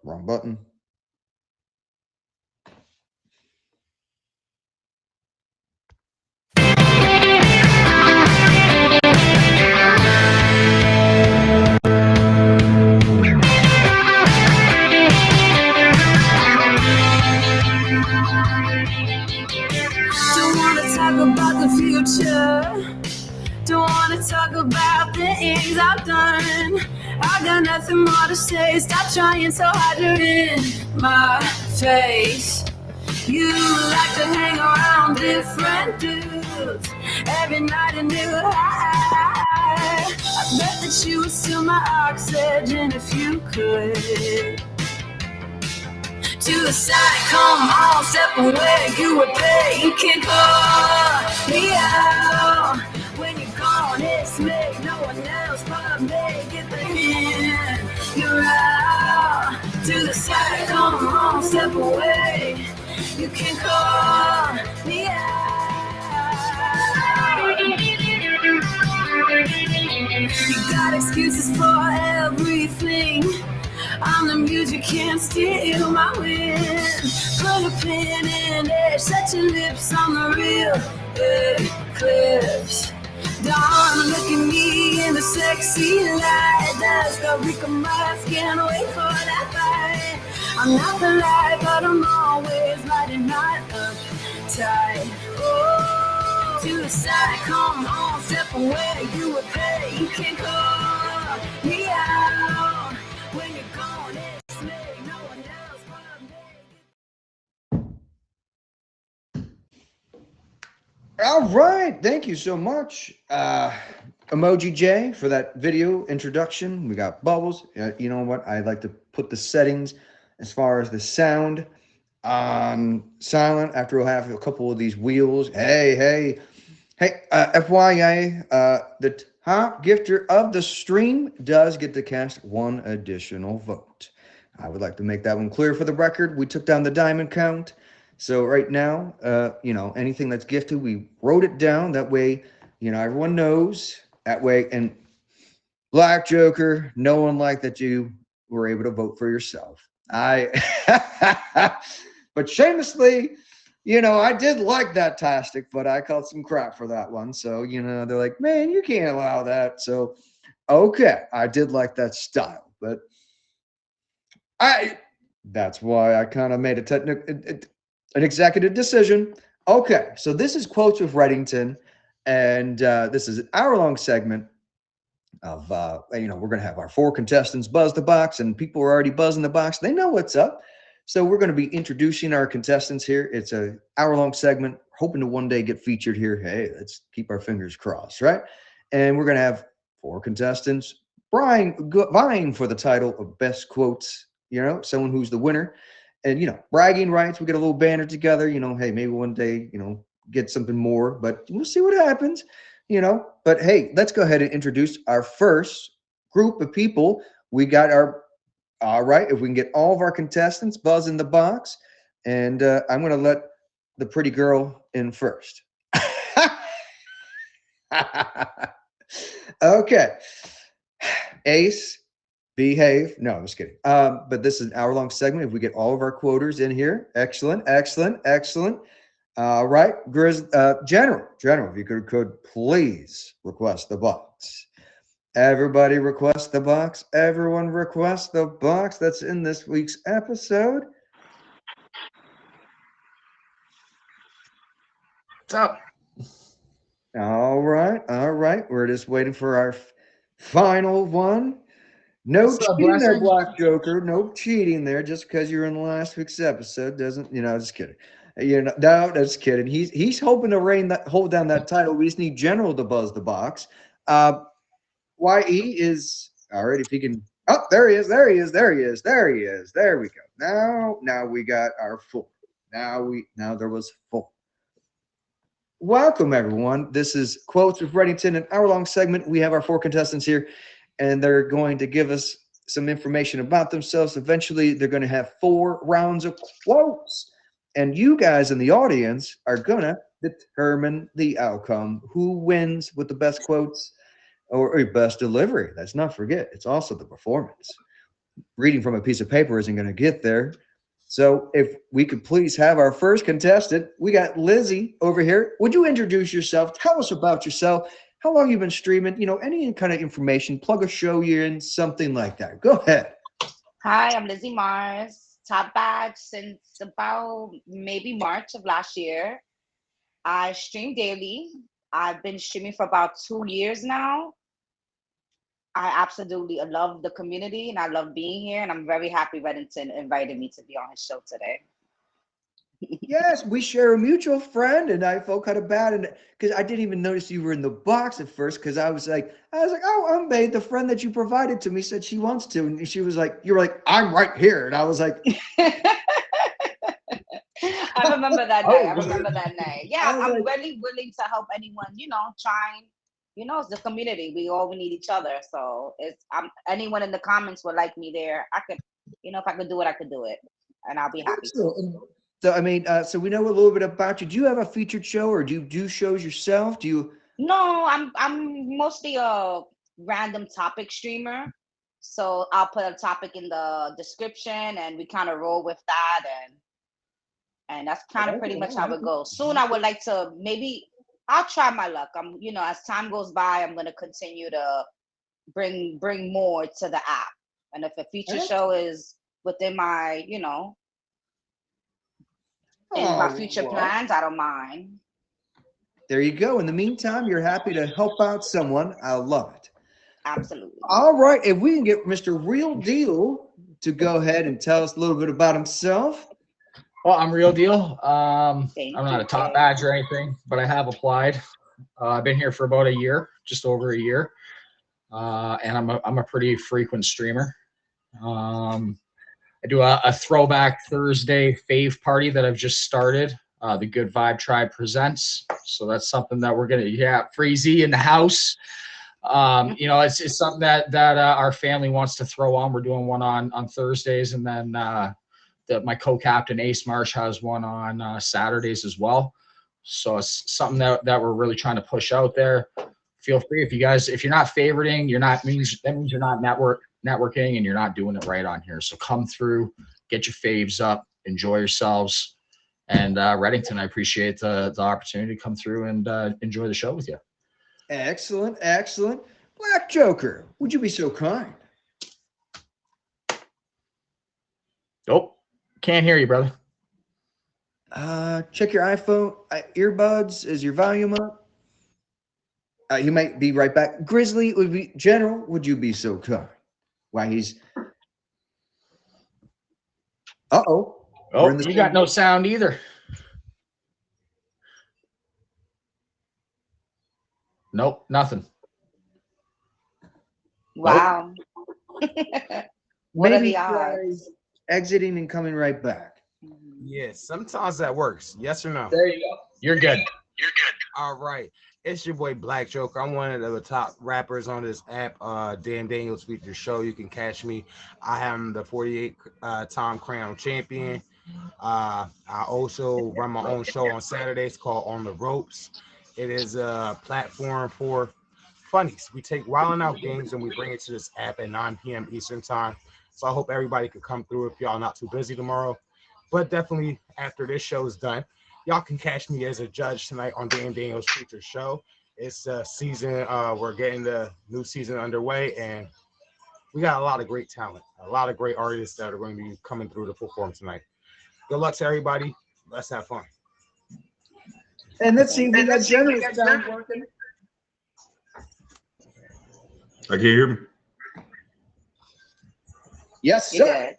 Wrong button. Don't wanna talk about the future. Don't wanna talk about the things I've done. I got nothing more to say. Stop trying so hard to in my face. You like to hang around different dudes every night a new high. I bet that you would steal my oxygen if you could. To the side, come on, step away, you would pay. You can't call me out. When you're gone, it's me, no one else but me. Get the hint, you're out. To the side, come on, step away. You can't call me out. You got excuses for everything. I'm the music, can't steal my wind. Put a pin in it, set your lips on the real eclipse. Dawn, look at me in the sexy light. That's the reek of my skin, wait for that fight. I'm not the light, but I'm always lighting, not uptight. Oh, to the side, come on, step away, you would pay. You can't call me out. When you're gone, it's me, no one else but me. All right, thank you so much, Emoji J, for that video introduction. We got bubbles. You know what? I like to put the settings as far as the sound on silent after we'll have a couple of these wheels. Hey, FYI, the top gifter of the stream does get to cast one additional vote. I would like to make that one clear for the record. We took down the diamond count. So right now, anything that's gifted, we wrote it down. That way, everyone knows. That way, and Black Joker, no one liked that you were able to vote for yourself. But shamelessly, I did like that tastic, but I caught some crap for that one. So, they're like, man, you can't allow that. So, okay, I did like that style, but that's why I kind of made an executive decision. Okay, so this is Quotes with Reddington, and this is an hour-long segment of, we're going to have our 4 contestants buzz the box, and people are already buzzing the box. They know what's up. So we're going to be introducing our contestants here. It's an hour-long segment, hoping to one day get featured here. Hey, let's keep our fingers crossed, right? And we're going to have 4 contestants vying for the title of Best Quotes, someone who's the winner. And, bragging rights, we get a little banner together, hey, maybe one day, get something more, but we'll see what happens, But, hey, let's go ahead and introduce our first group of people. We got all right, if we can get all of our contestants buzz in the box, and I'm going to let the pretty girl in first. Okay. Ace, behave. No, I'm just kidding. But this is an hour-long segment. If we get all of our quoters in here, excellent. All right, General, if you could please request the box. Everybody request the box. Everyone request the box that's in this week's episode. What's up? All right. We're just waiting for our final one. No cheating there, Black Joker. No cheating there. Just because you're in last week's episode doesn't, just kidding. No, just kidding. He's hoping to hold down that title. We just need General to buzz the box. YE is all right. If he can, there he is. There we go. Now we got our 4. Now there was 4. Welcome everyone. This is Quotes with Reddington, an hour-long segment. We have our 4 contestants here, and they're going to give us some information about themselves. Eventually, they're going to have 4 rounds of quotes, and you guys in the audience are going to determine the outcome. Who wins with the best quotes or best delivery? Let's not forget, it's also the performance. reading from a piece of paper isn't going to get there. So if we could please have our first contestant, we got Lizzie over here. Would you introduce yourself? Tell us about yourself. How long you've been streaming? You know, any kind of information, plug a show you're in, something like that. Go ahead. Hi, I'm Lizzie Mars. Top badge since about maybe March of last year. I stream daily. I've been streaming for about 2 years now. I absolutely love the community and I love being here. And I'm very happy Reddington invited me to be on his show today. Yes, we share a mutual friend, and I felt kind of bad, and because I didn't even notice you were in the box at first, because I was like, oh, Umbe, the friend that you provided to me, said she wants to, and she was like, you were like, I'm right here, and I was like, I remember that night. I remember that night. Yeah, I'm like, really willing to help anyone, trying. It's the community. We all need each other. So anyone in the comments would like me there. I could, if I could do it, I could do it. And I'll be happy to. So, I mean, so we know a little bit about you. Do you have a featured show or do you do shows yourself? Do you? No, I'm mostly a random topic streamer. So I'll put a topic in the description and we kind of roll with that. And that's kind of pretty much how it goes. Soon I would like to I'll try my luck. As time goes by, I'm going to continue to bring more to the app. And if a feature show is within my, in my future plans, I don't mind. There you go. In the meantime, you're happy to help out someone. I love it. Absolutely. All right. If we can get Mr. Real Deal to go ahead and tell us a little bit about himself. Well, I'm Real Deal. I'm not a top badge or anything, but I have applied. I've been here for about a year, just over a year, and I'm a pretty frequent streamer. I do a throwback Thursday fave party that I've just started. The Good Vibe Tribe presents. So that's something that we're gonna Freezy in the house. It's something that our family wants to throw on. We're doing one on Thursdays, and then my co-captain Ace Marsh has one on Saturdays as well. So it's something that we're really trying to push out there. Feel free if you're not favoriting, that means you're not networking and you're not doing it right on here. So come through, get your faves up, enjoy yourselves. And Reddington, I appreciate the opportunity to come through and enjoy the show with you. Excellent, excellent. Black Joker, would you be so kind? Nope. Can't hear you, brother. Check your iPhone earbuds. Is your volume up? You might be right back. Grizzly would be General. Would you be so kind? Why he's? Oh, you got no sound either. Nope, nothing. Wow. What are the odds? Exiting and coming right back. Yes, sometimes that works. Yes or no? There you go. You're good. All right. It's your boy Black Joker. I'm one of the top rappers on this app. Dan Daniels feature show. You can catch me. I am the 48-time crown champion. I also run my own show on Saturdays called On the Ropes. It is a platform for funnies. We take Wild 'N Out games and we bring it to this app at 9 p.m. Eastern time. So I hope everybody could come through if y'all not too busy tomorrow. But definitely after this show is done, y'all can catch me as a judge tonight on Dan Daniels' feature show. It's a season. We're getting the new season underway, and we got a lot of great talent, a lot of great artists that are going to be coming through to perform tonight. Good luck to everybody. Let's have fun. And let's see if we got General sound working. I can hear me. Yes, sir.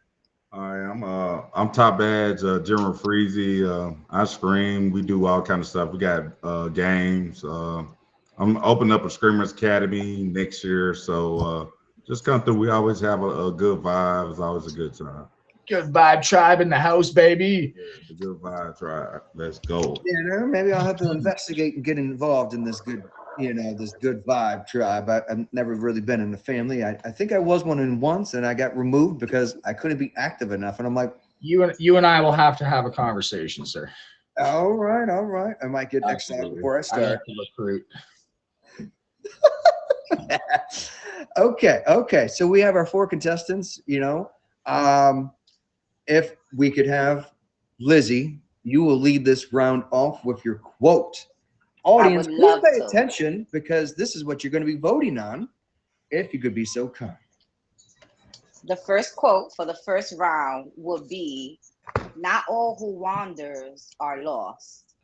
All right, I'm top badge, General Freezy. I scream. We do all kind of stuff. We got games. I'm opening up a Screamers Academy next year, so just come through. We always have a good vibe. It's always a good time. Good Vibe Tribe in the house, baby. Yeah, the Good Vibe Tribe. Let's go. Maybe I'll have to investigate and get involved in this good vibe tribe. I've never really been in the family. I think I was one once, and I got removed because I couldn't be active enough. And I'm like, you and I will have to have a conversation, sir. All right. I might get excited before I start. I have to recruit. Okay. So we have our 4 contestants. If we could have Lizzie, you will lead this round off with your quote. Audience, would please love pay to. attention because this is what you're going to be voting on. If you could be so kind. The first quote for the first round would be, "Not all who wanders are lost."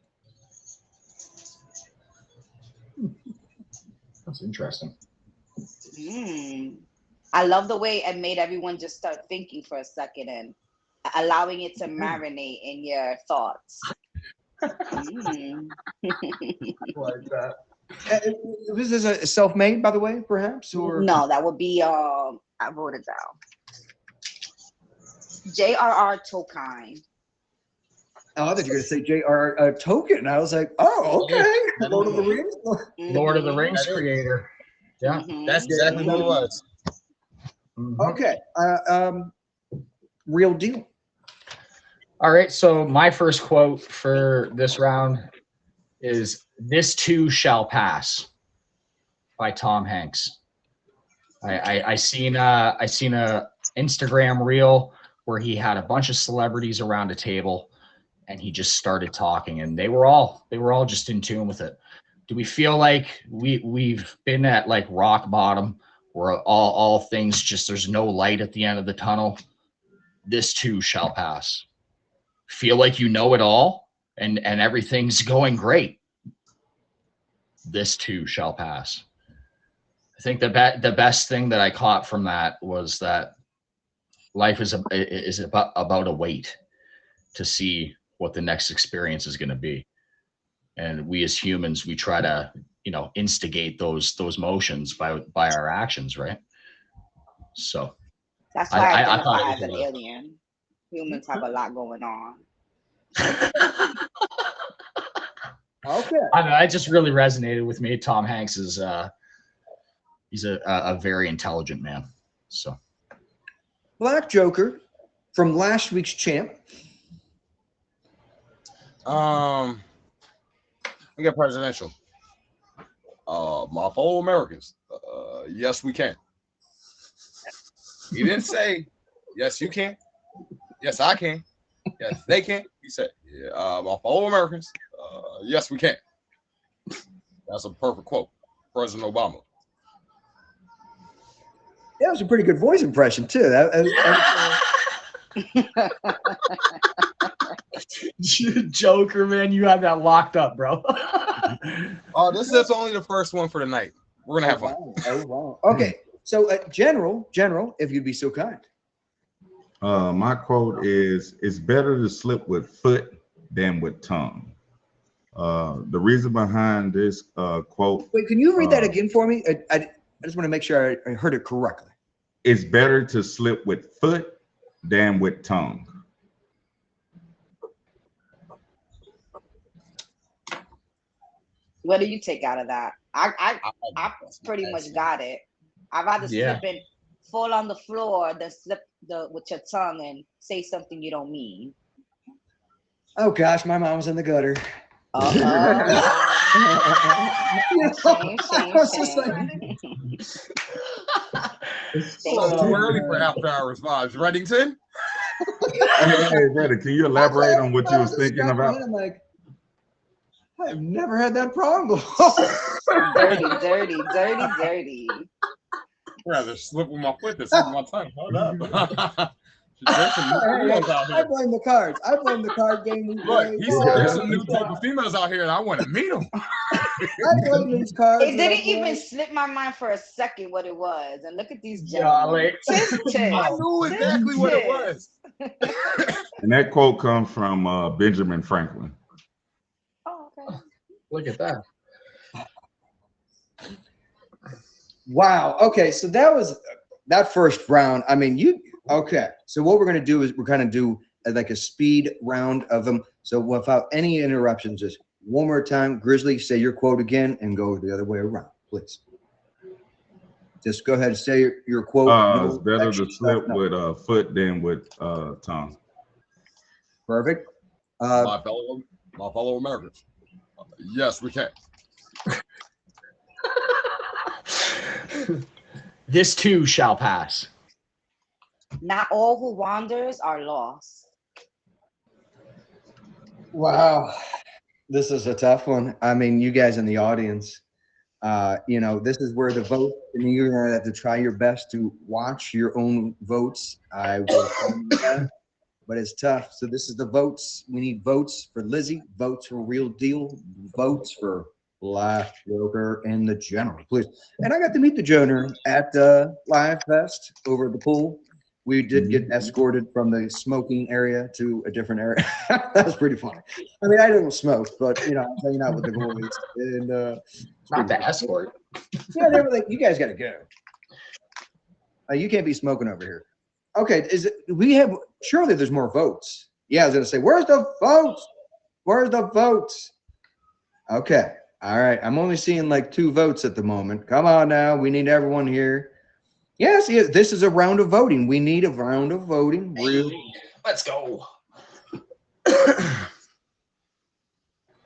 That's interesting. I love the way it made everyone just start thinking for a second and allowing it to marinate in your thoughts. Like that. Was this a self-made, by the way, perhaps? Or No, that would be I wrote it down. J.R.R. Tolkien. Oh, I thought you were going to say J.R.R. Tolkien. I was like, oh, okay. Lord of the Rings. Lord of the Rings creator. Yeah. That's exactly what it was. Okay. Real deal. All right. So my first quote for this round is "This too shall pass" by Tom Hanks. I seen a Instagram reel where he had a bunch of celebrities around a table and he just started talking and they were all just in tune with it. Do we feel like we've been at like rock bottom where all things just, there's no light at the end of the tunnel? This too shall pass. Feel like you know it all and everything's going great. This too shall pass. I think the best thing that I caught from that was that life is about a wait to see what the next experience is going to be. And we as humans, we try to, instigate those motions by our actions, right? So that's why I identify thought as an alien. Humans have a lot going on. Okay. I know, that just really resonated with me. Tom Hanks is he's a very intelligent man. So Black Joker from last week's champ. We got presidential. My fellow Americans, yes, we can. He didn't say, yes, you can. Yes, I can. Yes, they can. He said, my fellow Americans, yes, we can. That's a perfect quote. President Obama. That was a pretty good voice impression, too. Joker, man, you had that locked up, bro. Oh, this is only the first one for the night. We're gonna have fun. Oh, wow. Okay, so General, if you'd be so kind. My quote is, "It's better to slip with foot than with tongue." The reason behind this quote. Wait, can you read that again for me? I just want to make sure I heard it correctly. It's better to slip with foot than with tongue. What do you take out of that? I pretty much got it. I'd rather slip and fall on the floor than slip with your tongue and say something you don't mean. Oh gosh, my mom's in the gutter. Shame. It's so too early for after hours vibes. Reddington? Hey, brother, can you elaborate on what you was thinking about? I'm like, I've never had that problem before. Dirty. Rather slip with my foot than slip with my tongue. Hold up. I blame the cards. I blame the card game. Look, there's some new type of females out here, and I want to meet them. I blame these cards. It didn't even slip my mind for a second what it was. And look at these gentlemen. I knew exactly what it was. And that quote comes from Benjamin Franklin. Oh, okay. Look at that. Wow. Okay, so that was that first round. I mean, okay. So what we're gonna do is we're gonna do like a speed round of them. So without any interruptions, just one more time. Grizzly, say your quote again and go the other way around, please. Just go ahead and say your quote. It's better to slip with foot than with tongue. Perfect. My fellow Americans. Yes, we can. This too shall pass. Not all who wanders are lost. Wow. This is a tough one. I mean, you guys in the audience, this is where the vote, and you're going to have to try your best to watch your own votes. I will tell you that, but it's tough. So this is the votes. We need votes for Lizzie, votes for Real Deal, votes for Black Joker, and the General, please. And I got to meet the Joker at Live Fest over at the pool. We did get escorted from the smoking area to a different area. That was pretty funny. I mean, I didn't smoke, but I was hanging out with the boys, and Not the escort. yeah, they were like, "You guys got to go. You can't be smoking over here." Okay, surely there's more votes. Yeah, I was gonna say, where's the votes? Where's the votes? Okay, all right. I'm only seeing like 2 votes at the moment. Come on now, we need everyone here. Yes, this is a round of voting. We need a round of voting. Let's go.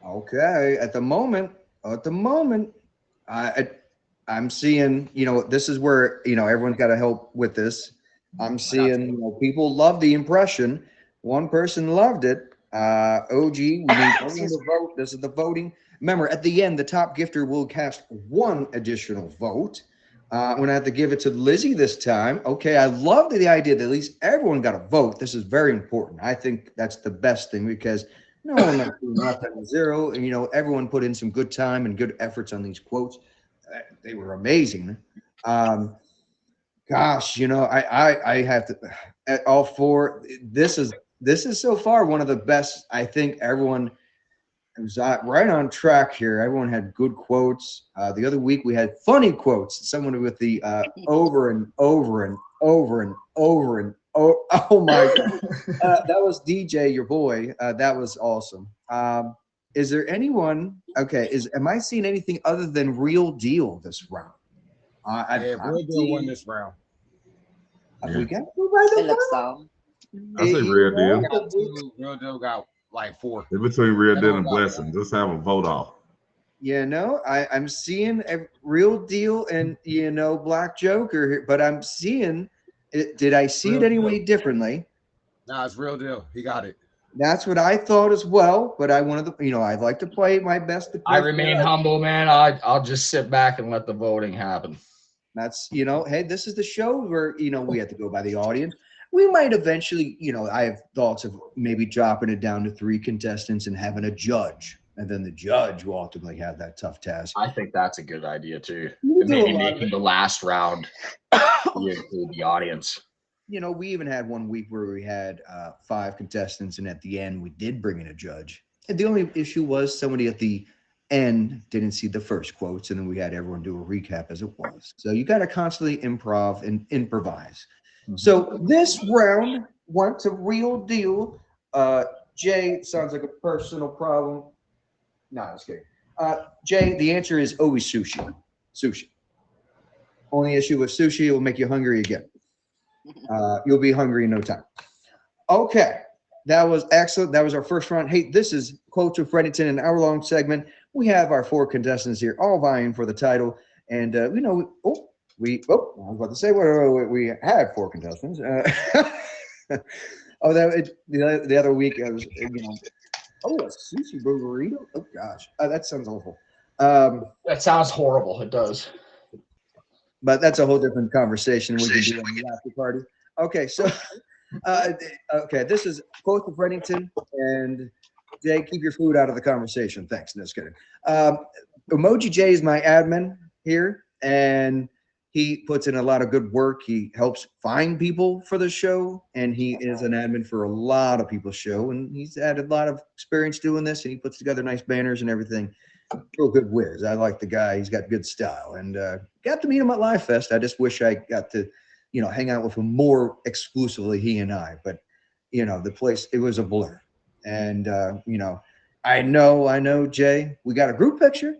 Okay, at the moment, I'm seeing, this is where, everyone's got to help with this. I'm seeing, people love the impression. One person loved it. OG, we need everyone to vote. This is the voting. Remember, at the end, the top gifter will cast 1 additional vote. I'm going to have to give it to Lizzie this time. Okay, I love the idea that at least everyone got a vote. This is very important. I think that's the best thing because no one left at 0. And, everyone put in some good time and good efforts on these quotes. They were amazing. Gosh, I have to at all 4. This is so far one of the best. I think everyone was right on track here. Everyone had good quotes. The other week we had funny quotes. Someone with the over and over and over and over and oh my God. That was DJ, your boy. That was awesome. Is there anyone? Okay, am I seeing anything other than Real Deal this round? Real Deal won this round. We got It looks so. I say Real Deal. Real Deal got like 4. In between Real Deal and Blessing, just have a vote off. I'm seeing a Real Deal and Black Joker, but I'm seeing it. Did I see it any way differently? Nah, it's Real Deal. He got it. That's what I thought as well. But I wanted to, I'd like to play my best. I remain humble, man. I'll just sit back and let the voting happen. That's hey, this is the show where we have to go by the audience. We might eventually, I have thoughts of maybe dropping it down to 3 contestants and having a judge, and then the judge will ultimately have that tough task. I think that's a good idea too. And maybe making the last round include the audience. We even had one week where we had 5 contestants, and at the end we did bring in a judge. And the only issue was somebody at the end didn't see the first quotes, and then we had everyone do a recap as it was. So you got to constantly improv and improvise. So this round went to Real Deal. Jay, sounds like a personal problem. No, I was kidding. Jay, the answer is always sushi. Sushi. Only issue with sushi, it will make you hungry again. You'll be hungry in no time. Okay, that was excellent. That was our first round. Hey, this is Quotes with Reddington, an hour-long segment. We have our 4 contestants here, all vying for the title. And, I was about to say, we had 4 contestants. The other week, I was, a sushi burrito? Oh, gosh. That sounds awful. That sounds horrible. It does. But that's a whole different conversation we can do on the after party. Okay, so, this is Quotes with Reddington. And, Jay, keep your food out of the conversation. Thanks. No, just kidding. Emoji Jay is my admin here, and he puts in a lot of good work. He helps find people for the show, and he is an admin for a lot of people's show, and he's had a lot of experience doing this, and he puts together nice banners and everything. Real good whiz. I like the guy. He's got good style, and got to meet him at Live Fest. I just wish I got to, hang out with him more exclusively, he and I. But, the place, it was a blur. And, I know, Jay, we got a group picture.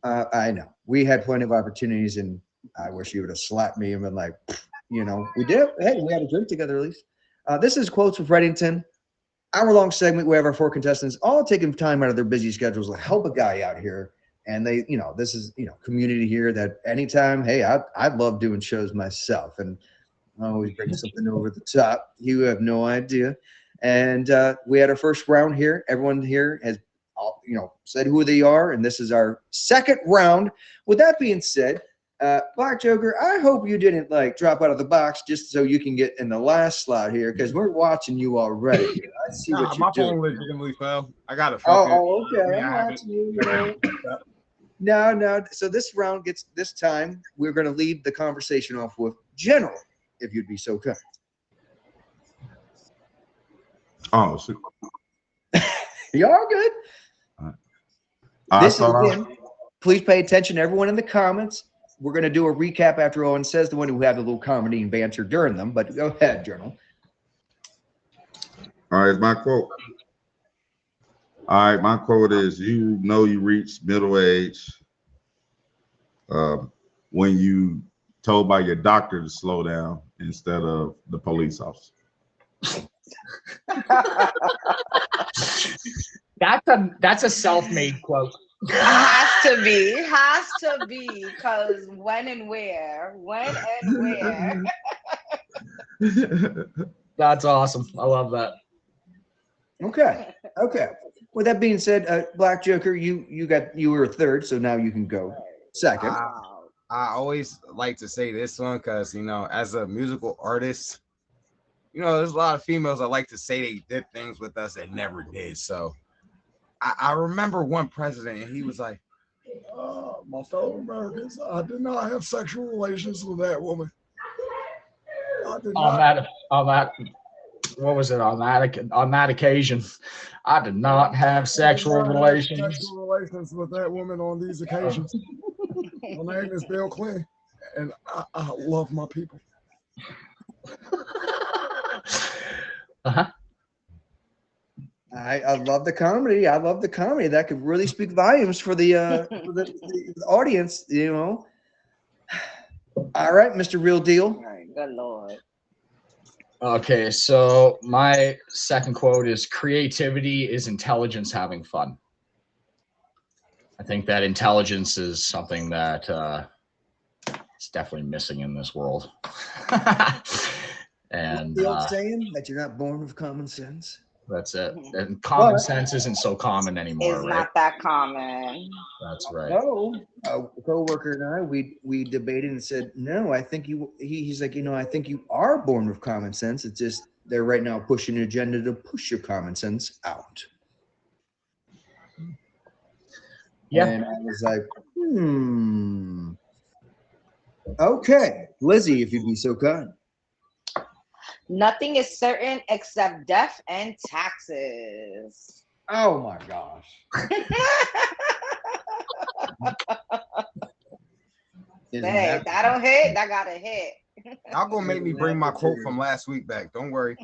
I know. We had plenty of opportunities, and I wish you would have slapped me and been like, we did. Hey, we had a drink together at least. This is Quotes with Reddington, hour-long segment. We have our 4 contestants all taking time out of their busy schedules to help a guy out here And they, this is, community here that anytime, hey, I love doing shows myself, and I always bring something over the top. You have no idea. And we had our first round here. Everyone here has, said who they are, and this is our second round. With that being said, Black Joker, I hope you didn't drop out of the box just so you can get in the last slot here, because we're watching you already. I see what you're my doing. phone legitimately fell. I got it. Oh, okay. Yeah, I'm watching you. No. So this round this time, we're going to lead the conversation off with General, if you'd be so kind. Oh, shit. You all good? This again, please pay attention, everyone in the comments. We're going to do a recap after Owen says, the one who had a little comedy and banter during them. But go ahead, General. All right, my quote. All right, my quote is: you know you reach middle age when you told by your doctor to slow down instead of the police officer. That's a self-made quote. Has to be, because when and where. That's awesome. I love that. Okay. With that being said, Black Joker, you were third, so now you can go second. I always like to say this one because, as a musical artist, there's a lot of females that like to say they did things with us that never did. So I remember one president, and he was like, my fellow Americans, I did not have sexual relations with that woman. On that, what was it? On that occasion, I did not have sexual relations. Sexual relations with that woman on these occasions. My name is Bill Clinton, and I love my people. Uh-huh. I love the comedy. That could really speak volumes for the audience, All right, Mr. Real Deal. All right, good Lord. Okay, so my second quote is: creativity is intelligence having fun. I think that intelligence is something that is definitely missing in this world. And the old saying that you're not born with common sense. That's it. And common sense isn't so common anymore, It's right? not that common. That's right. No, a coworker and I, we debated and said, no, I think he's like, I think you are born with common sense. It's just they're right now pushing an agenda to push your common sense out. Yeah. And I was like, okay, Lizzie, if you'd be so kind. Nothing is certain except death and taxes. Oh my gosh. Hey, that don't hit. That gotta hit. Y'all gonna make me bring my quote from last week back. Don't worry.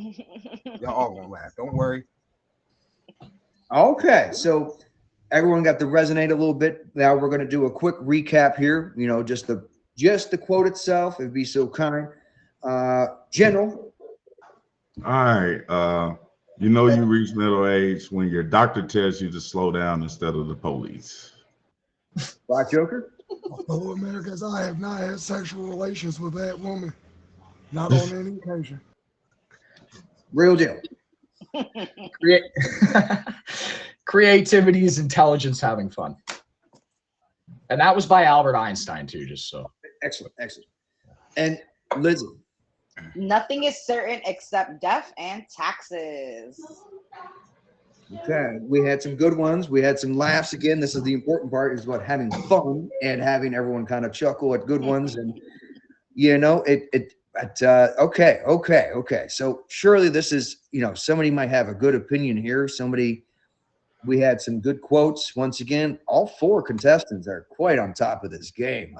Y'all all gonna laugh. Don't worry. Okay, so everyone got to resonate a little bit. Now we're gonna do a quick recap here. Just the quote itself. It'd be so kind. General. All right. You reach middle age when your doctor tells you to slow down instead of the police. Black Joker. Fellow Americans, I have not had sexual relations with that woman. Not on any occasion. Real deal. Creativity is intelligence having fun. And that was by Albert Einstein too, just so. Excellent. And Lizzie. Nothing is certain except death and taxes. Okay, we had some good ones. We had some laughs again. This is the important part, is about having fun and having everyone kind of chuckle at good ones. And okay. So surely this is, somebody might have a good opinion here. We had some good quotes. Once again, all four contestants are quite on top of this game.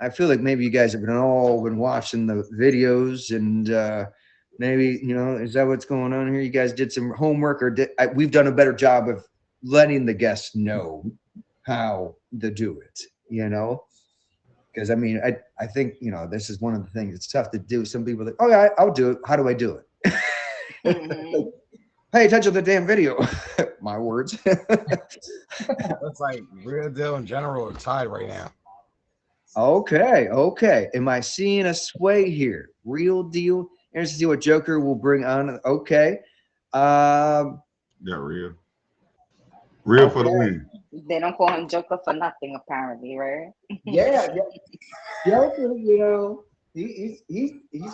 I feel like maybe you guys have all been watching the videos, and maybe, is that what's going on here? You guys did some homework, or we've done a better job of letting the guests know how to do it, because I think, this is one of the things. It's tough to do. Some people are like, oh yeah, I'll do it. How do I do it? Pay attention to the damn video. My words. Looks like Real Deal in general are tied right now. Okay, okay. Am I seeing a sway here? Real Deal. Interested to see what Joker will bring on. Okay. Yeah, real. Real for the Okay. win. They don't call him Joker for nothing, apparently, right? Yeah, Joker, you know, he's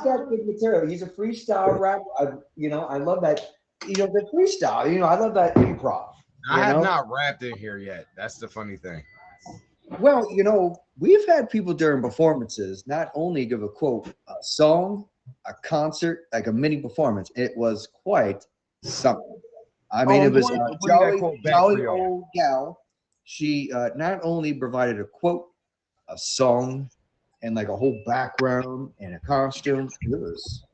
got good material. He's a freestyle rapper. I love that. The freestyle. I love that improv. I have not rapped in here yet. That's the funny thing. Well, we've had people during performances not only give a quote, a song, a concert, like a mini performance. It was quite something. I mean, it was a jolly old gal. She not only provided a quote, a song, and like a whole background and a costume. It was.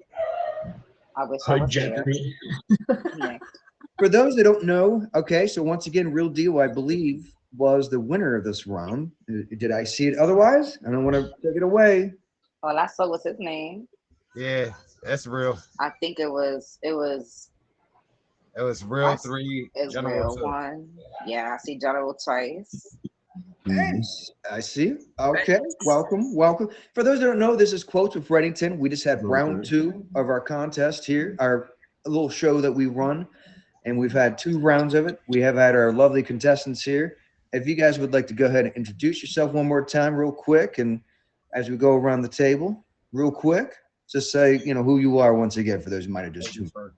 I wish I was there. Jeopardy. Yeah. For those that don't know, okay, so once again, Real Deal, I believe, was the winner of this round. Did I see it otherwise? I don't want to take it away. All I saw was his name. Yeah, that's real. I think it was It was Real 3. it's General Real 2. 1. Yeah, I see General twice. Nice. I see. Okay. Welcome. For those that don't know, this is Quotes with Reddington. We just had round 2 of our contest here, our little show that we run, and we've had 2 rounds of it. We have had our lovely contestants here. If you guys would like to go ahead and introduce yourself one more time real quick, and as we go around the table real quick, just say, who you are once again for those who might have just tuned in.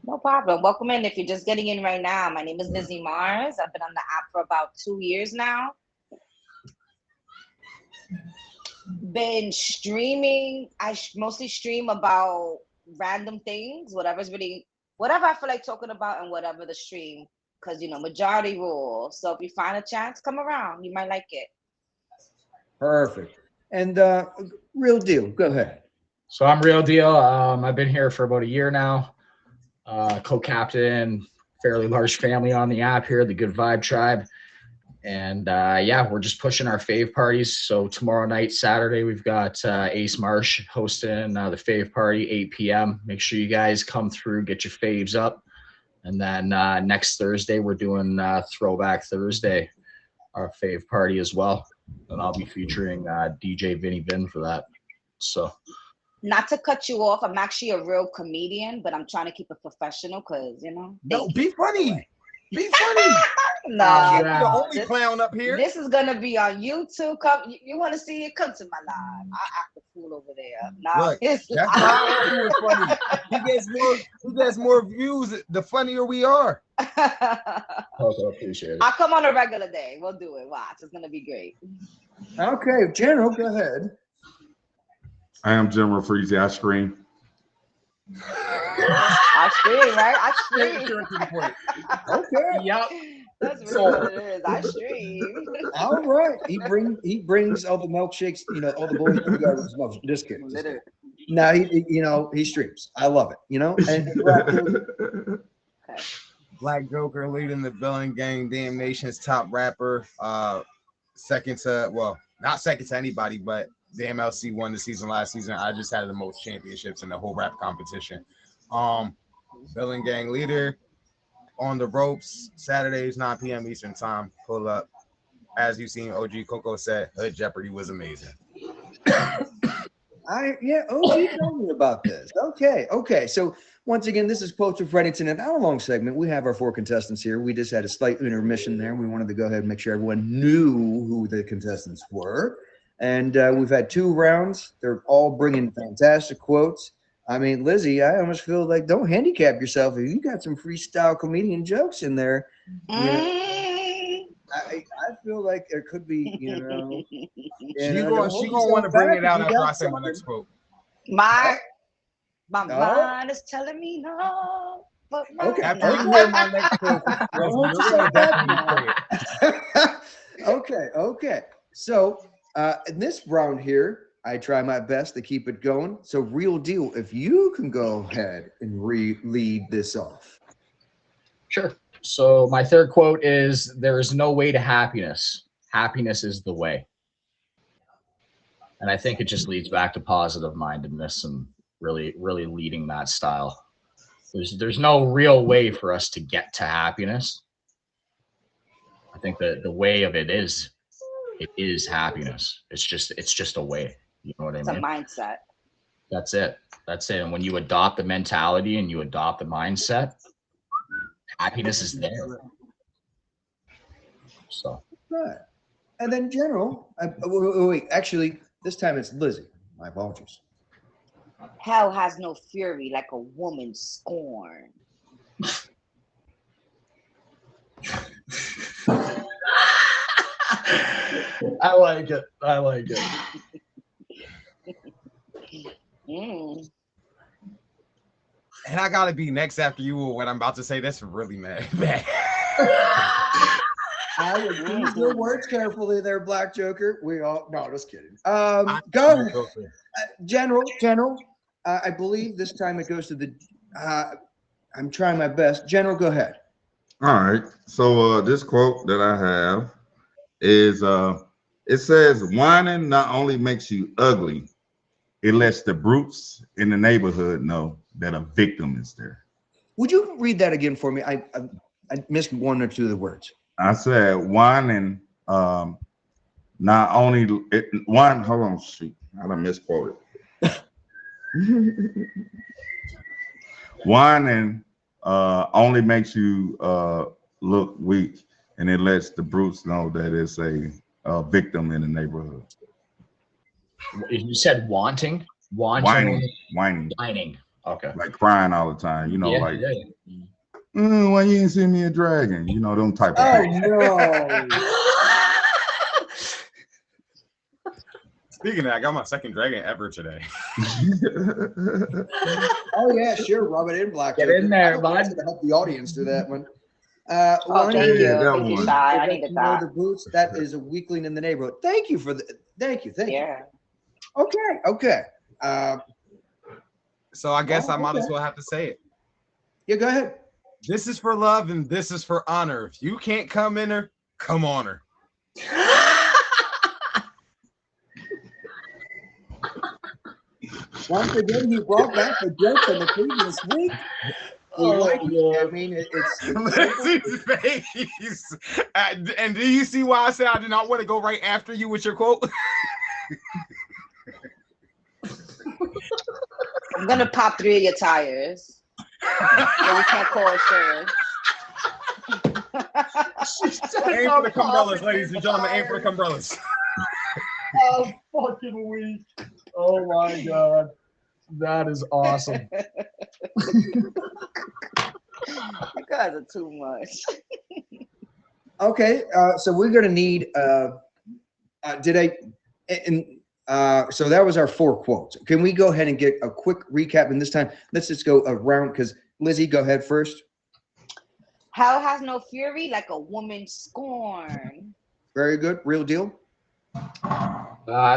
No problem. Welcome in. If you're just getting in right now, my name is Lizzie Mars. I've been on the app for about 2 years now. Been streaming. I mostly stream about random things, whatever I feel like talking about, and whatever the stream, because majority rule. So if you find a chance, come around. You might like it. Perfect. And Real Deal, go ahead. So I'm Real Deal. I've been here for about a year now. Co-captain, fairly large family on the app here, the Good Vibe Tribe. And we're just pushing our fave parties. So tomorrow night, Saturday, we've got Ace Marsh hosting the fave party, 8 p.m. Make sure you guys come through, get your faves up. And then next Thursday, we're doing Throwback Thursday, our fave party as well. And I'll be featuring DJ Vinny Vin for that. So, not to cut you off, I'm actually a real comedian, but I'm trying to keep it professional because, No, be funny. Be funny. No, you're the only clown up here. This is gonna be on YouTube. Come, you want to see it? Come to my live. I act the fool over there. Nah, look, that's why I was funny. He gets more views. The funnier we are. I appreciate it. I'll come on a regular day. We'll do it. Watch, it's gonna be great. Okay, General, go ahead. I am General Freezy. I scream. I stream, right? I stream. Okay. Yep. That's really what it is. I stream. All right. He brings all the milkshakes, all the boys who got smoke. Just kidding. No, he streams. I love it. And Black Joker leading the Villain Gang Damnation's top rapper. Second to not second to anybody, but the MLC won the season last season. I just had the most championships in the whole rap competition. Villain Gang leader on the ropes, Saturdays, 9 p.m. Eastern time. Pull up. As you've seen, OG Coco said, Hood Jeopardy was amazing. OG told me about this. Okay. So once again, this is Quotes with Reddington. In our long segment, we have our 4 contestants here. We just had a slight intermission there. We wanted to go ahead and make sure everyone knew who the contestants were. And we've had 2 rounds. They're all bringing fantastic quotes. I mean, Lizzie, I almost feel like don't handicap yourself. If you got some freestyle comedian jokes in there, I feel like there could be, She's gonna want to bring it out after I say my next quote. My mind is telling me no. But okay. After you hear my next quote, Okay. So in this round here, I try my best to keep it going. So Real Deal, if you can go ahead and lead this off. Sure. So my third quote is, there is no way to happiness. Happiness is the way. And I think it just leads back to positive mindedness and really, really leading that style. There's no real way for us to get to happiness. I think that the way of it is happiness. It's just a way. You know what I It's a mean? mindset. That's it. And when you adopt the mentality and you adopt the mindset, happiness is there. So. Right. And then General, wait, actually, this time it's Lizzie. My apologies. Hell has no fury like a woman scorned. I like it. And I gotta be next after you with what I'm about to say. That's really mad. I would use your words carefully there, Black Joker. No, just kidding. Go, General. I believe this time it goes to the. I'm trying my best. General, go ahead. All right. So this quote that I have is it says, whining not only makes you ugly, it lets the brutes in the neighborhood know that a victim is there. Would you read that again for me? I missed one or two of the words. I said whining not only hold on, shoot. I done misquoted. Whining only makes you look weak, and it lets the brutes know that it's a victim in the neighborhood. You said wanting? Whining. Okay. Like crying all the time, Yeah. Why you ain't seen me a dragon? You know, them type of things. No. Speaking of that, I got my second dragon ever today. Oh yeah, sure. Rub it in, Black. Get in there, I'm bud. gonna help the audience do that one. Thank you. Thank you, Shy. I needed that. The boots, that is a weakling in the neighborhood. Thank you for the. Thank you. Yeah. Okay. So I guess I might as well have to say it. Yeah, go ahead. This is for love and this is for honor. If you can't come in her, come on her. Once again, he brought back the joke from the previous week. I mean, it's Lizzie's face. And do you see why I said I did not want to go right after you with your quote? I'm gonna pop 3 of your tires. So we can't call insurance. Aim for the umbrellas, ladies and gentlemen. Aim for the umbrellas. Oh, fucking weak. Oh my God. That is awesome. You guys are too much. okay. So we're gonna need. So that was our 4 quotes. Can we go ahead and get a quick recap? And this time, let's just go around because Lizzie, go ahead first. Hell has no fury like a woman scorned. Very good. Real deal.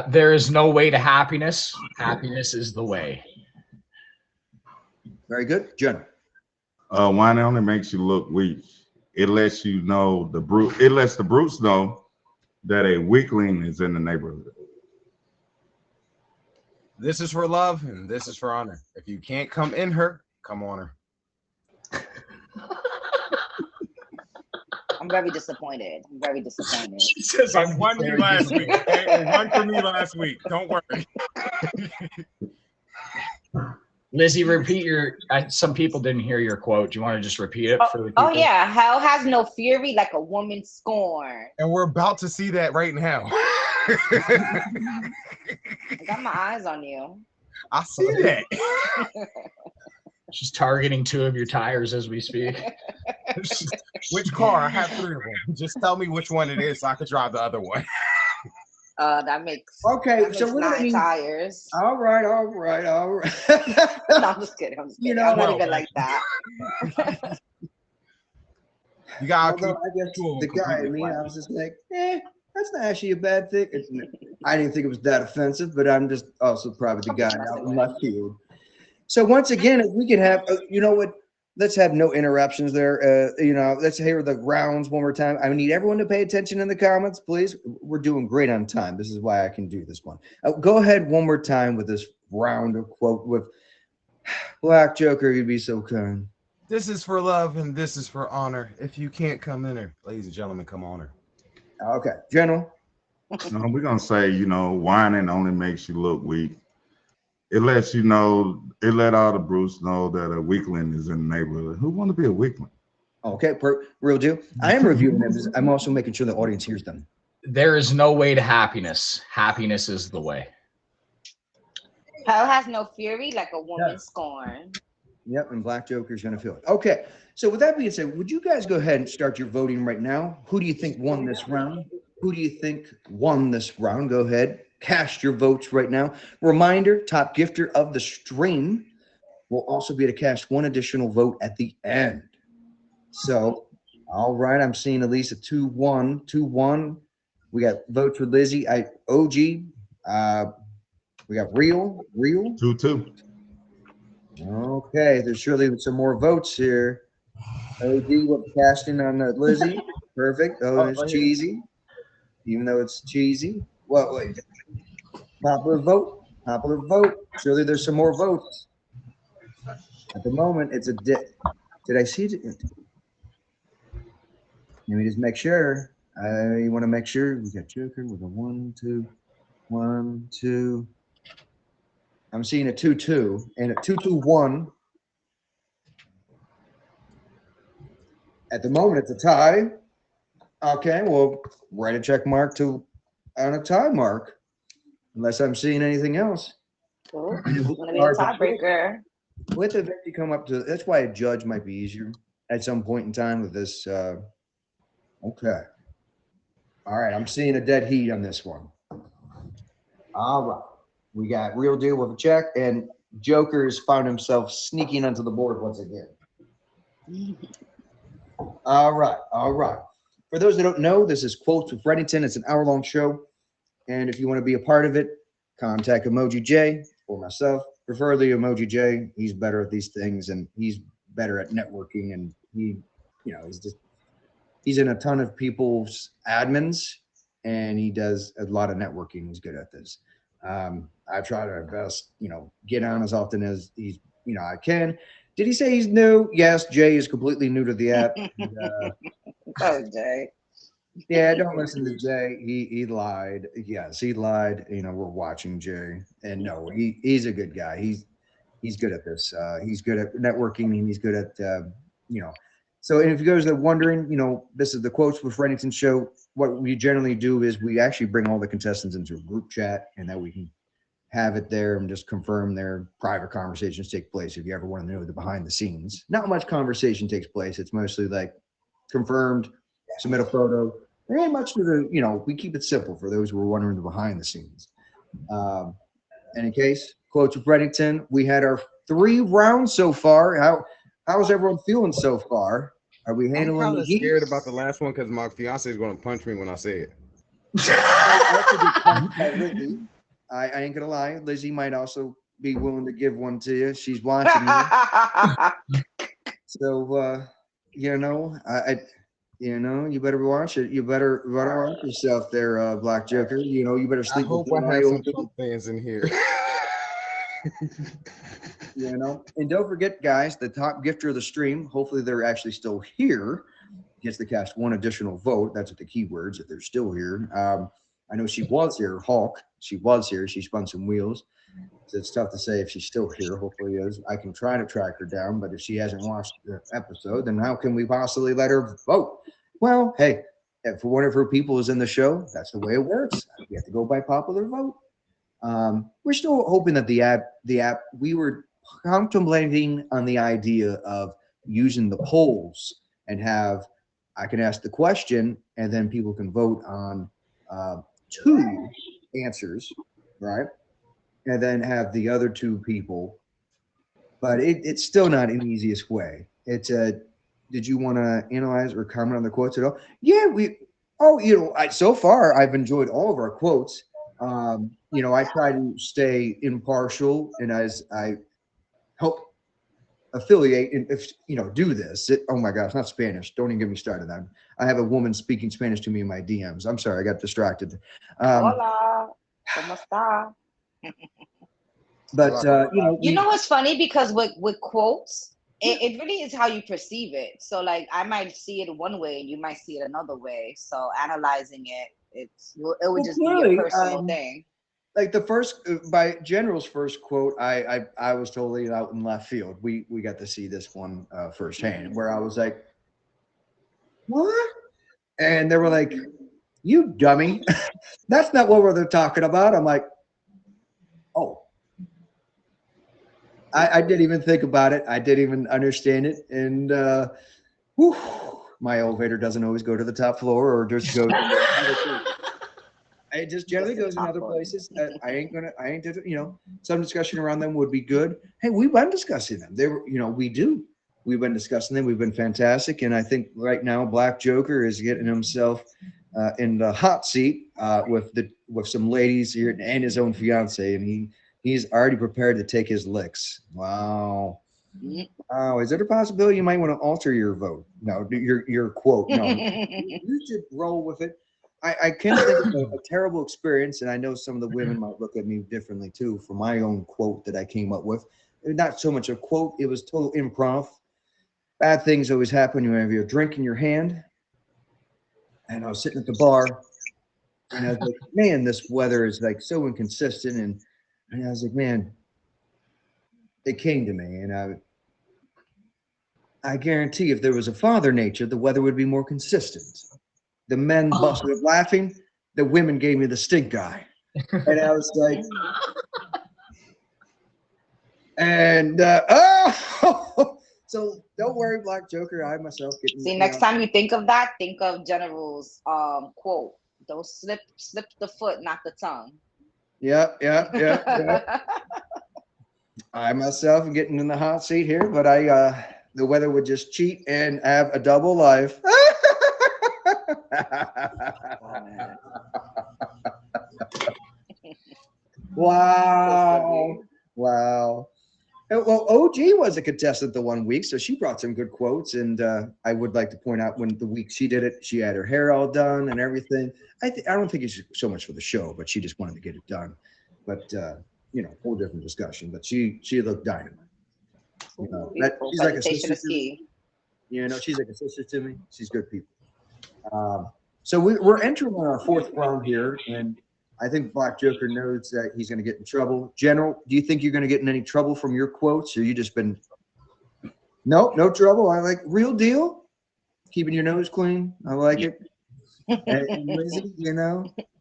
There is no way to happiness. Happiness is the way. Very good. Jen. Whining only makes you look weak. It lets you know it lets the brutes know that a weakling is in the neighborhood. This is for love and this is for honor. If you can't come in her, come on her. I'm very disappointed. She says, I won you last week. Okay? One for me last week. Don't worry. Lizzie, repeat some people didn't hear your quote. Do you want to just repeat it for the people? Oh yeah, hell has no fury like a woman scorned. And we're about to see that right now. I got my eyes on you. I see that. She's targeting 2 of your tires as we speak. Which car? I have 3 of them. Just tell me which one it is so I can drive the other one. That makes okay. that So makes we're 9 tires. All right. No, I'm just kidding. You know, I'm not even like that. You got. Although I guess the guy in me, I was just like, that's not actually a bad thing. I didn't think it was that offensive, but I'm just also probably the guy out in left field. So once again, if we can have, you know what? Let's have no interruptions there. Let's hear the rounds one more time. I need everyone to pay attention in the comments, please. We're doing great on time. This is why I can do this one. Go ahead one more time with this round of quote with Black Joker, you'd be so kind. This is for love and this is for honor. If you can't come in her, ladies and gentlemen, come on her. Okay, General. No, we're gonna say, whining only makes you look weak. It lets you know, it let all the Bruce know that a weakling is in the neighborhood. Who want to be a weakling? Okay, real deal. I am reviewing them. I'm also making sure the audience hears them. There is no way to happiness. Happiness is the way. Hell has no fury like a woman scorned. Yep, and Black Joker's going to feel it. Okay, so with that being said, would you guys go ahead and start your voting right now? Who do you think won this round? Who do you think won this round? Go ahead, cast your votes right now. Reminder, top gifter of the stream will also be to cast one additional vote at the end. So, all right, I'm seeing at least a 2-1, 2-1. We got votes for Lizzie, OG. We got real. 2-2. Okay, there's surely some more votes here. OG, what casting on Lizzie? Perfect. Oh, it's cheesy. Even though it's cheesy. Well, wait. Popular vote. Surely there's some more votes. At the moment, it's a did I see it? Let me just make sure. You want to make sure we got Joker with a 1, 2, 1, 2. I'm seeing a 2-2 and a 2-2-1. At the moment, it's a tie. Okay, well, write a check mark on a tie mark, unless I'm seeing anything else. Cool. It's gonna be a tiebreaker. Let the victory come up to. That's why a judge might be easier at some point in time with this. Okay. All right, I'm seeing a dead heat on this one. All right. We got Real Deal with a check, and Joker's found himself sneaking onto the board once again. All right. For those that don't know, this is Quotes with Reddington. It's an hour-long show, and if you want to be a part of it, contact Emoji J or myself. Preferably Emoji J. He's better at these things, and he's better at networking, and he's in a ton of people's admins, and he does a lot of networking. He's good at this. I try to best, get on as often as I can. Did he say he's new? Yes, Jay is completely new to the app. Oh, Jay. Yeah, don't listen to Jay. He lied. Yes, he lied. We're watching Jay, and no, he's a good guy. He's good at this. He's good at networking, and he's good at So, and if you guys are wondering, this is the Quotes with Reddington show. What we generally do is we actually bring all the contestants into a group chat, and that we can have it there and just confirm their private conversations take place. If you ever want to know the behind the scenes, not much conversation takes place. It's mostly like confirmed, submit a photo. There ain't much to the, we keep it simple for those who are wondering the behind the scenes. Any case, Quotes with Reddington. We had our 3 rounds so far. How's everyone feeling so far? Are we handling I'm the kind of scared about the last one because my fiance is going to punch me when I say it. I ain't gonna lie. Lizzie might also be willing to give one to you. She's watching you. So you better watch it. You better watch yourself there, Black Joker. You better sleep. I hope I have some Trump fans in here. And don't forget, guys, the top gifter of the stream, hopefully they're actually still here, gets to cast one additional vote. That's what the keywords, if they're still here. I know she was here, Hulk. She was here. She spun some wheels. So it's tough to say if she's still here. Hopefully is. I can try to track her down, but if she hasn't watched the episode, then how can we possibly let her vote? Well, hey, if one of her people is in the show, that's the way it works. We have to go by popular vote. We're still hoping that the app, we were contemplating on the idea of using the polls and I can ask the question and then people can vote on 2 answers, right? And then have the other 2 people, but it's still not an easiest way. It's did you want to analyze or comment on the quotes at all? Yeah, so far I've enjoyed all of our quotes. I try to stay impartial, and as I help affiliate and do this. Oh my gosh, not Spanish. Don't even get me started on. I have a woman speaking Spanish to me in my DMs. I'm sorry, I got distracted. Hola, ¿cómo está? But You know what's funny? Because with quotes, it really is how you perceive it. So like I might see it one way and you might see it another way. So analyzing it, it would just be clearly, your personal thing. like the first by General's first quote, I was totally out in left field. We got to see this one firsthand, where I was like, "What?" And they were like, "You dummy, that's not what we're talking about." I'm like, "Oh." I didn't even think about it. I didn't even understand it. And whew, my elevator doesn't always go to the top floor or just go. It just generally goes in other places. I ain't some discussion around them would be good. Hey, we've been discussing them. They were, we've been discussing them. We've been fantastic. And I think right now Black Joker is getting himself in the hot seat with some ladies here and his own fiance. And he's already prepared to take his licks. Wow. Oh, is there a possibility you might want to alter your vote? No, your quote. No, you should roll with it. I can't think of a terrible experience, and I know some of the women might look at me differently too for my own quote that I came up with. Not so much a quote, it was total improv. Bad things always happen when you have your drink in your hand. And I was sitting at the bar, and I was like, man, this weather is like so inconsistent. And I was like, man, it came to me, and I guarantee if there was a father nature, the weather would be more consistent. The men busted up laughing. The women gave me the stink eye. And I was like, so don't worry, Black Joker. I myself get. See, next time you think of that, think of General's quote. Don't slip the foot, not the tongue. Yeah. I myself am getting in the hot seat here, but the weather would just cheat and have a double life. Wow. Well, OG was a contestant the 1 week, so she brought some good quotes. And I would like to point out when the week she did it, she had her hair all done and everything. I don't think it's so much for the show, but she just wanted to get it done. But whole different discussion. But she looked dynamite. She's like a sister to me. She's like a sister to me. She's good people. So we're entering our fourth round here, and I think Black Joker knows that he's going to get in trouble. General, do you think you're going to get in any trouble from your quotes, or you just been no trouble? I like real deal, keeping your nose clean. I like it. And Lizzie,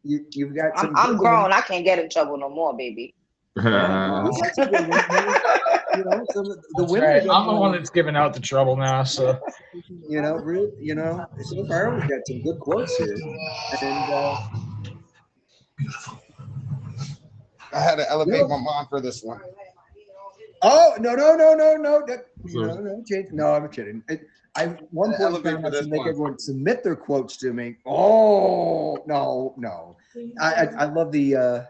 you've got some. I'm grown. I can't get in trouble no more, baby. The women. Right. I'm the one that's giving out the trouble now. So so far we've got some good quotes here, and beautiful. I had to elevate my mom for this one. Oh no! Change. No, I'm kidding. I one point found out to make everyone submit their quotes to me. Oh no! I love the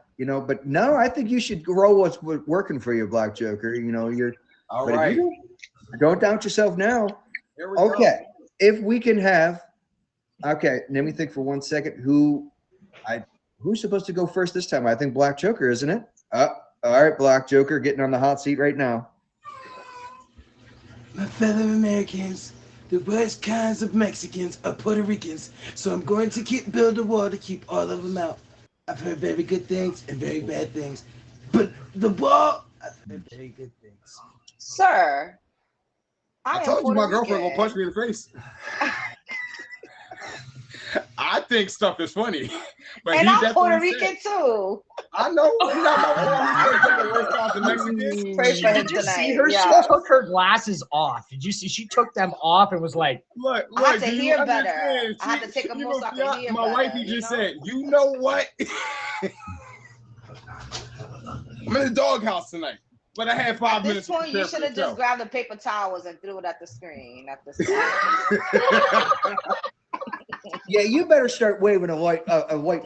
but no, I think you should grow what's working for you, Black Joker. You're all right. Don't doubt yourself now. Okay, if we can have. Okay, let me think for 1 second. Who's supposed to go first this time? I think Black Joker, isn't it? All right, Black Joker getting on the hot seat right now. My fellow Americans, the worst kinds of Mexicans are Puerto Ricans, so I'm going to build a wall to keep all of them out. I've heard very good things and very bad things, but the wall, I've heard very good things. Sir, I told you my girlfriend gonna punch me in the face. I think stuff is funny, but and I'm Puerto Rican too. I know. You got my worst times in Mexican. Did you see her? Yeah. She took her glasses off. Did you see? She took them off and was like, "Look, I have to hear better. I have to take them off so I can hear my better." My wifey just said, "You know what? I'm in the doghouse tonight." But I had 5 minutes. At this point, you should have just grabbed the paper towels and threw it at the screen. Yeah, you better start waving a white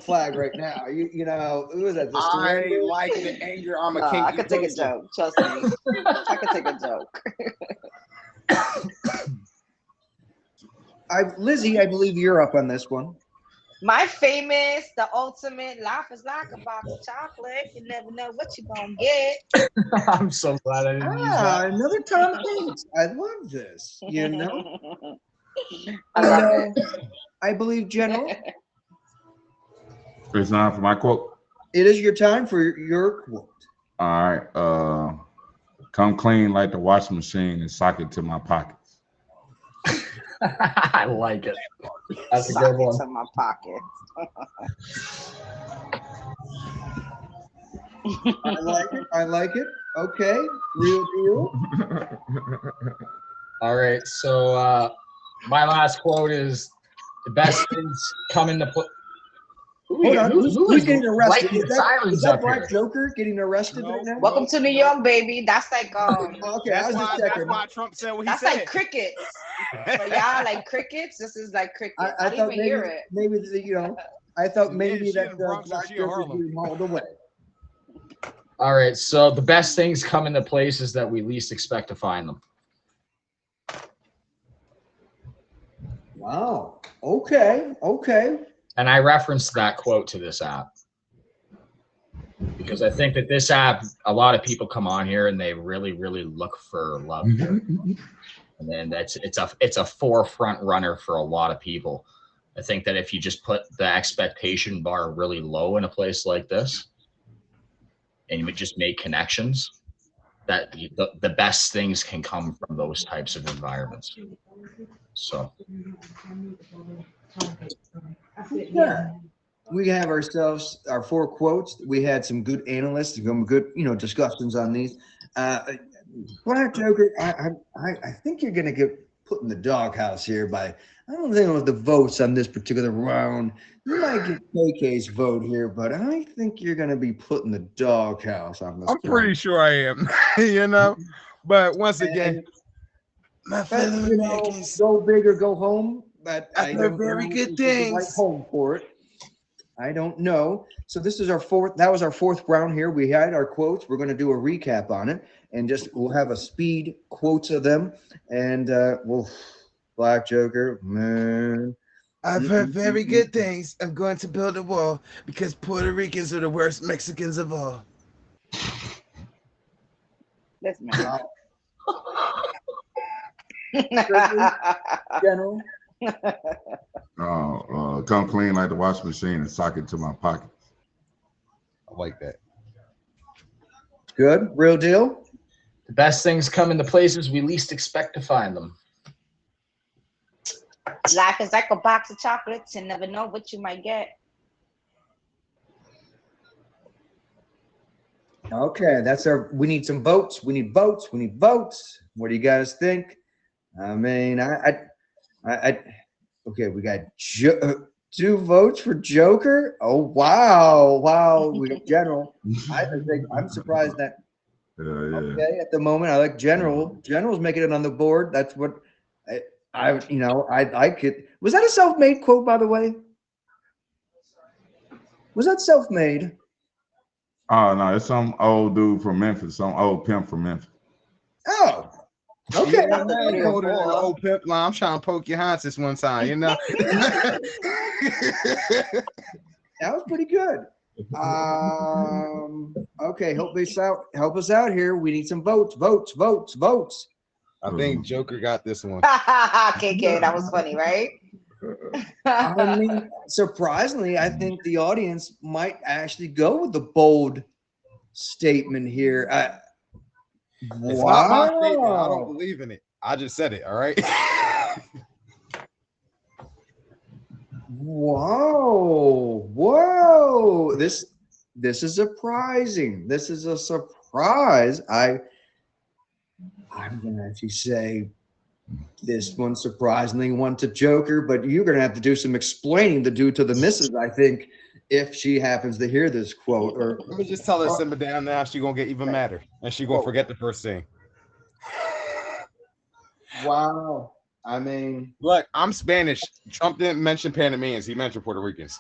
flag right now. Who was that? I like the anger. I'm a king. I could take a joke. Trust me. I could take a joke. Lizzie, I believe you're up on this one. My famous, the ultimate life is like a box of chocolate. You never know what you're gonna get. I'm so glad I didn't use that. Another Tom Hanks. I love this. You know, I love it. I believe, General, It's time for my quote. it is your time for your quote. All right. Come clean like the washing machine and sock it to my pockets. I like it. That's a Sock good it one. to my pocket. I like it. I like it. Okay, real deal. All right. So my last quote is the best things come into play. Hold on. Who's getting arrested? Lighting Is that sirens up Black here? Joker getting arrested right now? Welcome to New York, baby. That's like Okay, I That's was just why, checking. that's why Trump said what he that's said. like crickets. For y'all, like crickets. This is like crickets. I I thought didn't even hear it. maybe I thought maybe she that in Bronx or Black she in Joker Harlem? being hauled away. All right. So the best things come into places that we least expect to find them. Wow. Okay. Okay. And I referenced that quote to this app because I think that this app, a lot of people come on here and they really, really look for love here. And then it's a forefront runner for a lot of people. I think that if you just put the expectation bar really low in a place like this, and you would just make connections, that the best things can come from those types of environments. So Yeah. We have ourselves our 4 quotes. We had some good analysts, some good, discussions on these. Black Joker, I think you're gonna get put in the doghouse here by I don't think with the votes on this particular round. You might get KK's vote here, but I think you're gonna be put in the doghouse on this. I'm pretty sure I am, But once again, My fellow Americans, go big or go home. But I've heard very good if there's a right things. home for it. I don't know. So this is our 4th. That was our 4th round here. We had our quotes. We're going to do a recap on it, and we'll have a speed quotes of them, and we'll Black Joker, man. I've heard very good things. I'm going to build a wall because Puerto Ricans are the worst Mexicans of all. This man. General. Come clean like the washing machine and sock it to my pockets. I like that. Good, real deal. the best things come into places we least expect to find them. Life is like a box of chocolates. You never know what you might get. Okay, we need some votes. We need votes. We need votes. What do you guys think? I mean, okay, we got 2 votes for Joker. Oh, wow. We got General. I'm surprised that. Yeah. Okay, at the moment, I like General. General's making it on the board. That's what I like it. Was that a self-made quote, by the way? Was that self-made? Oh no, it's some old dude from Memphis, some old pimp from Memphis. Oh, okay. Yeah, man, you older than the old pimp line. I'm trying to poke your hands this one time, That was pretty good. Okay, help us out here. We need some votes. I think Joker got this one. KK, that was funny, right? I mean, surprisingly, I think the audience might actually go with the bold statement here. It's not my statement. I don't believe in it. I just said it. All right. Whoa. This is surprising. This is a surprise. I'm gonna actually say this one surprisingly went to Joker, but you're gonna have to do some explaining to do to the missus, I think, if she happens to hear this quote. Or Let me just tell her simmer down now. She's gonna get even madder, and she's gonna forget the first thing. wow. I mean, Look, I'm Spanish. Trump didn't mention Panamanians. He mentioned Puerto Ricans.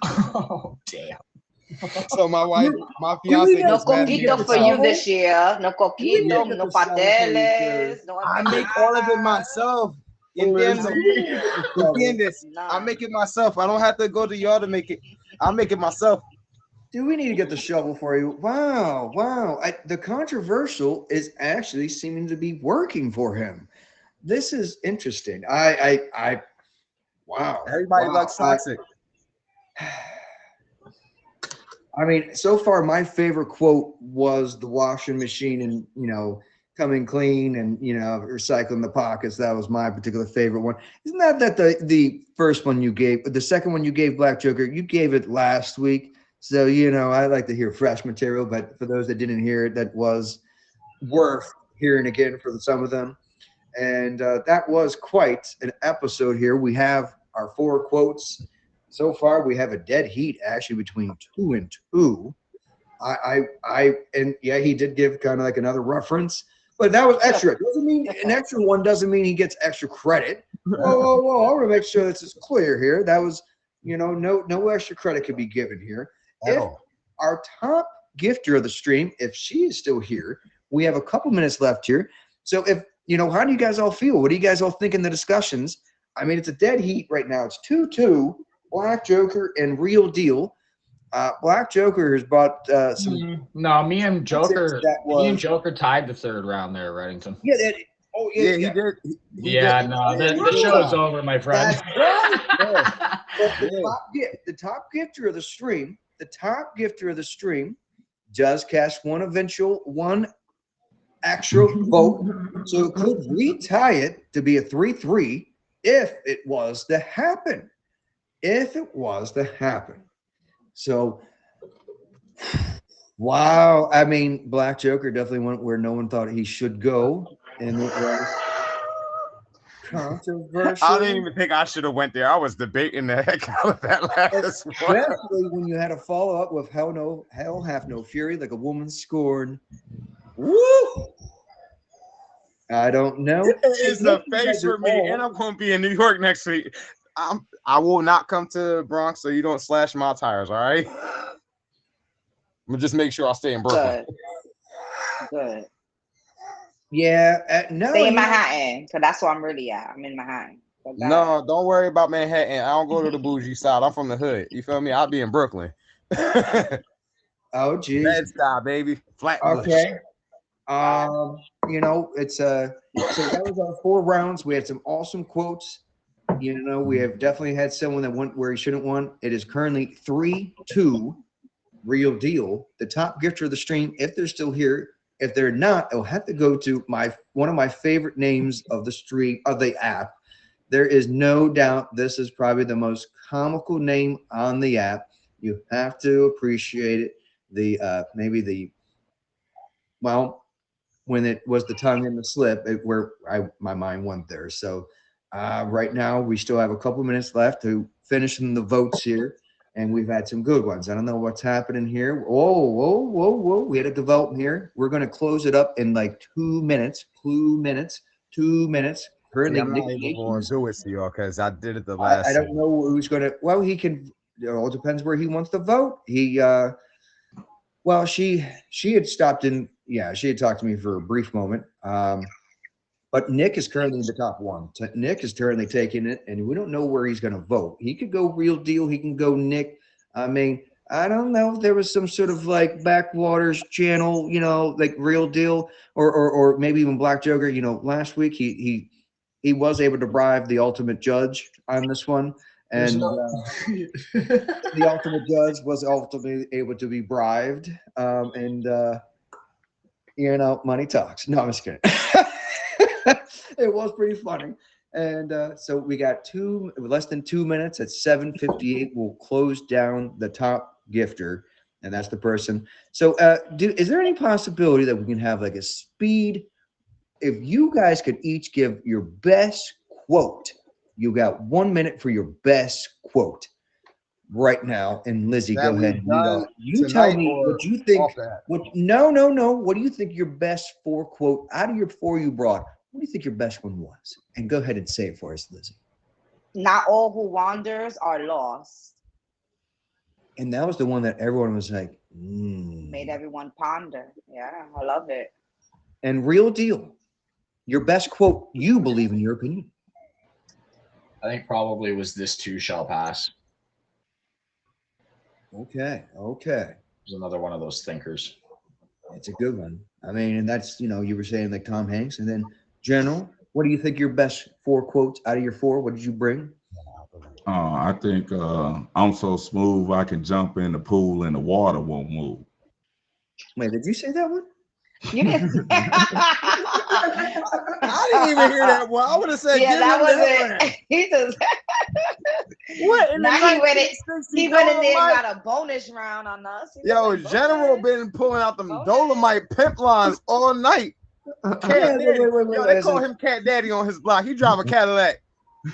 Oh, damn. So my wife, my fiance No No gets mad at me coquito every for time. you this year. No We coquito, didn't no get the celebrate pasteles. No I make all of it myself. Entiendes? I make it myself. I don't have to go to y'all to make it. I'll make it myself. Do we need to get the shovel for you? Wow, wow. The controversial is actually seeming to be working for him. This is interesting. Wow. Everybody wow. likes toxic. I mean, so far, my favorite quote was the washing machine and, coming clean and, recycling the pockets. That was my particular favorite one. Isn't that the first one you gave, the second one you gave Black Joker, you gave it last week. So, I like to hear fresh material, but for those that didn't hear it, that was worth hearing again for some of them. And that was quite an episode here. We have our 4 quotes. So far, we have a dead heat actually between 2 and 2. And he did give kind of like another reference, but that was extra. Doesn't mean an extra one doesn't mean he gets extra credit. Whoa! I want to make sure this is clear here. That was, no extra credit could be given here. If our top gifter of the stream, if she is still here, we have a couple minutes left here. So if how do you guys all feel? What do you guys all think in the discussions? I mean, it's a dead heat right now. It's 2-2. Black Joker and Real Deal. Black Joker has bought some. No, me and Joker tied the 3rd round there, Reddington. Yeah, he did. The show's over, my friend. That's right. But the top gifter of the stream, does cast one extra vote, so it could retie it to be a 3-3 if it was to happen. So, wow. I mean, Black Joker definitely went where no one thought he should go. And it was controversial. I didn't even think I should have went there. I was debating the heck out of that last one. Especially when you had to follow up with hell hath no fury, like a woman scorned. Woo! I don't know. It's a face for me, and I'm going to be in New York next week. I will not come to the Bronx, so you don't slash my tires. All right. I'm gonna just make sure I stay in Brooklyn. Good. Yeah. No. Stay in Manhattan, so that's where I'm really at. I'm in Manhattan. No, don't worry about Manhattan. I don't go to the bougie side. I'm from the hood. You feel me? I'll be in Brooklyn. Oh, geez. Bed-Stuy, baby. Flatbush. Okay. It's so that was our 4 rounds. We had some awesome quotes. We have definitely had someone that went where he shouldn't won. It is currently 3-2. Real Deal, the top gifter of the stream. If they're still here, if they're not, it'll have to go to one of my favorite names of the stream of the app. There is no doubt this is probably the most comical name on the app. You have to appreciate it. When it was the tongue in the slip, my mind went there. So right now we still have a couple minutes left to finish the votes here, and we've had some good ones. I don't know what's happening here. Whoa! We had a development here. We're going to close it up in like 2 minutes. 2 minutes. 2 minutes. Currently, I'm not even going to do it to y'all because I did it the last. I don't know who's going to. Well, he can. It all depends where he wants to vote. She had stopped in. Yeah, she had talked to me for a brief moment. But Nick is currently in the top 1. Nick is currently taking it, and we don't know where he's going to vote. He could go Real Deal. He can go Nick. I mean, I don't know if there was some sort of like Backwaters channel, like Real Deal, or maybe even Black Joker. Last week he was able to bribe the ultimate judge on this one. And the ultimate judge was ultimately able to be bribed. Money talks. No, I'm just kidding. It was pretty funny. And so we got less than 2 minutes. At 7:58, we'll close down the top gifter, and that's the person. So is there any possibility that we can have like a speed? If you guys could each give your best quote, you got 1 minute for your best quote right now. And Lizzie, go ahead. You tell me what you think. No. What do you think your best 4 quote out of your 4 you brought? What do you think your best one was? And go ahead and say it for us, Lizzie. Not all who wanders are lost. And that was the one that everyone was like, Made everyone ponder. Yeah, I love it. And Real Deal, your best quote you believe in your opinion. I think probably was This Too Shall Pass. Okay. It was another one of those thinkers. It's a good one. I mean, and that's, you were saying like Tom Hanks. And then, General, what do you think your best 4 quotes out of your 4? What did you bring? I think I'm so smooth I can jump in the pool and the water won't move. Wait, did you say that one? You didn't. I didn't even hear that one. I would have said, Yeah, give that him was that it. He just. What? In the Now he went in. 1960 He went in there and Dolomite? got a bonus round on us. He was Yo, like, General bonus. been pulling out them Bonus. Dolomite pimp lines all night. Cat Yeah, Daddy. wait, Yo, they call listen. him Cat Daddy on his block. He drive a Cadillac.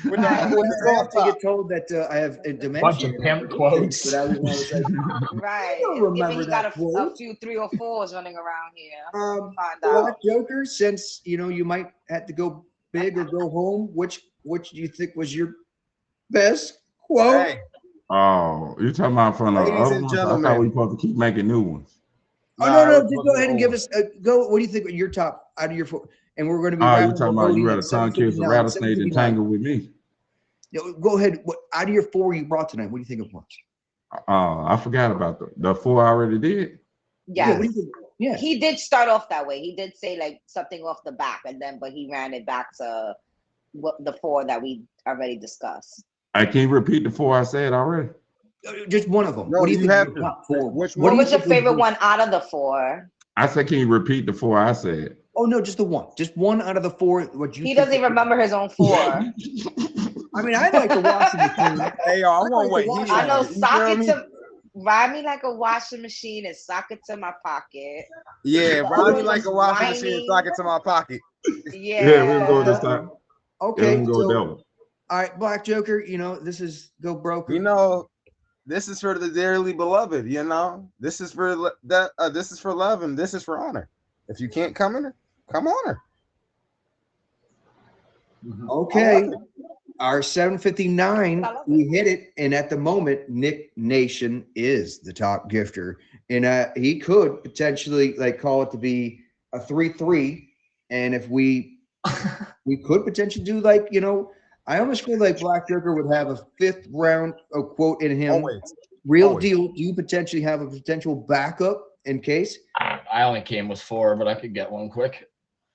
With the, Right. with the I soft have to top. get told that I have a dementia. Bunch of pimp quotes. But I was like, Right. I don't It's remember giving he that got a quote. few 3 or 4s running around here. Find Black out. Joker, since you might have to go big or go home, which do you think was your best quote? Hey, Oh, you're talking about from the Ladies other and ones? I thought gentlemen. we supposed to keep making new ones. Oh nah, no, it was just go fucking ahead and old. give us go. What do you think your top out of your 4? And we're going to be. Oh, wrapping you're talking up about voting you at had a tongue kiss a 7:59, rattlesnake and 7:59. tangle with me. Go ahead. What out of your 4 you brought tonight? What do you think it was? I forgot about the 4 I already did. Yeah. Yes. What do you think? Yeah. He did start off that way. He did say like something off the back, but he ran it back to the 4 that we already discussed. I can't repeat the 4 I said already. Just one of them. No, what do you you think have your to. top 4? Which What do you was your think favorite one out of the 4? I said, can you repeat the 4 I said? Oh no, just the one. Just one out of the 4. What you? He think doesn't even was- remember his own 4. I mean, I like the washing machine. Hey, yo, I like want the what he washing I know, had. You sock feel it me? to ride me like a washing machine and sock it to my pocket. Yeah, The ride other me like a was washing machine and whiny. sock it to my pocket. Yeah, we'll go Yeah. this time. Yeah, Okay, we'll go with that so one. all right, Black Joker. This is go broker. This is for the dearly beloved. This is for that. This is for love and this is for honor. If you can't come in, come on her. Okay, our 7:59. I love We hit it, and at the moment, Nick Nation is the top gifter, and he could potentially call it to be a 3-3, and if we could potentially do I almost feel like Black Joker would have a 5th round of quote in him. Always. Real Always. deal. Do you potentially have a potential backup in case? I only came with 4, but I could get one quick.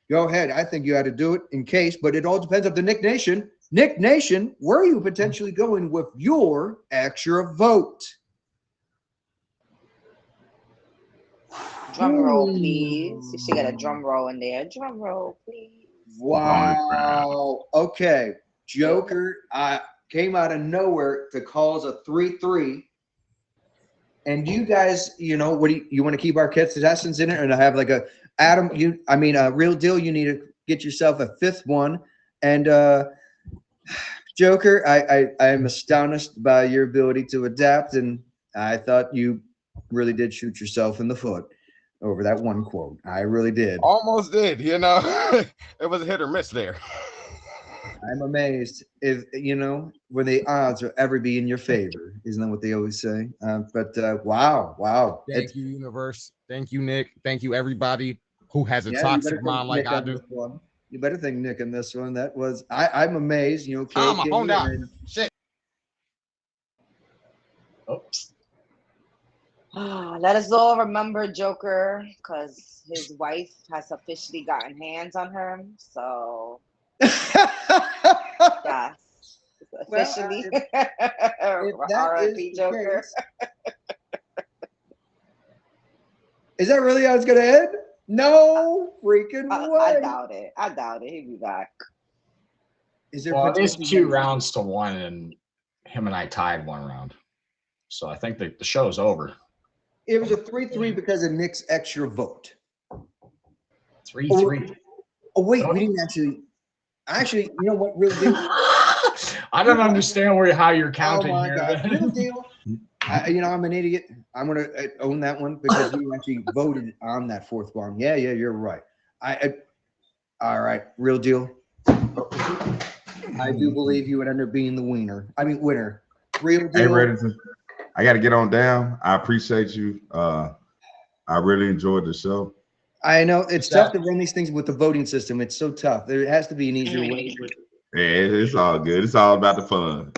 Go ahead. I think you had to do it in case, but it all depends on the Nick Nation. Nick Nation, where are you potentially going with your extra vote? Drum roll, please. You should get a drum roll in there. Drum roll, please. Wow. Okay. Joker came out of nowhere to cause a 3-3. And you guys, what do you want to keep our contestants in it, and have like a Adam? Real deal. You need to get yourself a 5th one. And Joker, I am astonished by your ability to adapt, and I thought you really did shoot yourself in the foot over that one quote. I really did. Almost did. It was a hit or miss there. I'm amazed if when the odds will ever be in your favor. Isn't that what they always say? Wow. Thank you, universe. Thank you, Nick. Thank you, everybody who has a toxic mind like I do. You better thank Nick in this one. That was I'm amazed. My phone down. Shit. Oops. Let us all remember Joker, because his wife has officially gotten hands on him. So yes, officially. if that R.I.P. is Joker. Is that really how it's gonna end? No freaking way. I doubt it. He'll be back. Is there? Well, it is potential- 2 rounds to 1, and him and I tied 1 round. So I think the show's over. It was a 3-3 because of Nick's extra vote. 3-3. Oh wait, we didn't actually. You know what? Real deal. I don't understand how you're counting Oh my here. God. Real deal. I'm an idiot. I'm gonna own that one because you actually voted on that 4th one. Yeah, you're right. All right, real deal. I do believe you would end up being the winner. Real deal. Hey, Reddington, I got to get on down. I appreciate you. I really enjoyed the show. I know it's tough to run these things with the voting system. It's so tough. There has to be an easier way. It's all good. It's all about the fun.